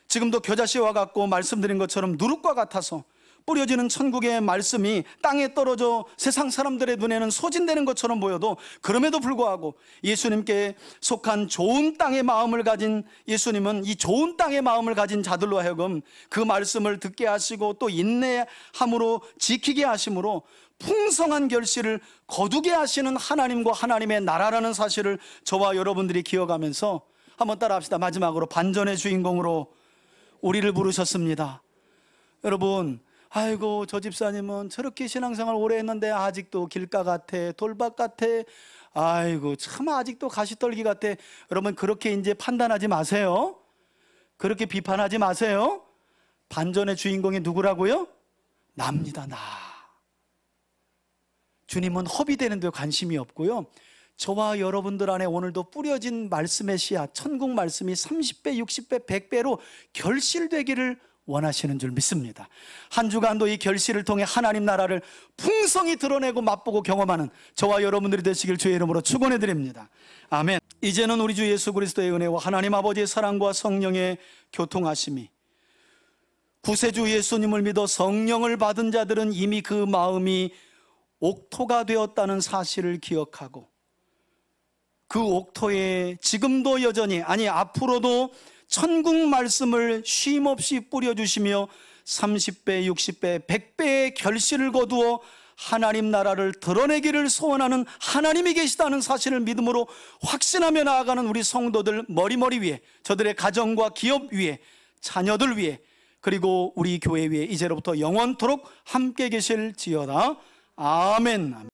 지금도 겨자씨와 같고 말씀드린 것처럼 누룩과 같아서 뿌려지는 천국의 말씀이 땅에 떨어져 세상 사람들의 눈에는 소진되는 것처럼 보여도, 그럼에도 불구하고 예수님께 속한 좋은 땅의 마음을 가진 예수님은 이 좋은 땅의 마음을 가진 자들로 하여금 그 말씀을 듣게 하시고 또 인내함으로 지키게 하심으로 풍성한 결실을 거두게 하시는 하나님과 하나님의 나라라는 사실을 저와 여러분들이 기억하면서 한번 따라합시다. 마지막으로 반전의 주인공으로 우리를 부르셨습니다. 여러분, 아이고 저 집사님은 저렇게 신앙생활 오래 했는데 아직도 길가 같아, 돌밭 같아, 아이고 참 아직도 가시떨기 같아. 여러분, 그렇게 이제 판단하지 마세요. 그렇게 비판하지 마세요. 반전의 주인공이 누구라고요? 나입니다. 나. 주님은 허비되는 데 관심이 없고요, 저와 여러분들 안에 오늘도 뿌려진 말씀의 씨앗, 천국 말씀이 30배, 60배, 100배로 결실되기를 원하시는 줄 믿습니다. 한 주간도 이 결실을 통해 하나님 나라를 풍성히 드러내고 맛보고 경험하는 저와 여러분들이 되시길 주의 이름으로 축원해 드립니다. 아멘. 이제는 우리 주 예수 그리스도의 은혜와 하나님 아버지의 사랑과 성령의 교통하심이, 구세주 예수님을 믿어 성령을 받은 자들은 이미 그 마음이 옥토가 되었다는 사실을 기억하고, 그 옥토에 지금도 여전히, 아니 앞으로도 천국 말씀을 쉼없이 뿌려주시며 30배, 60배, 100배의 결실을 거두어 하나님 나라를 드러내기를 소원하는 하나님이 계시다는 사실을 믿음으로 확신하며 나아가는 우리 성도들 머리머리 위에, 저들의 가정과 기업 위에, 자녀들 위에, 그리고 우리 교회 위에 이제로부터 영원토록 함께 계실지어다. 아멘.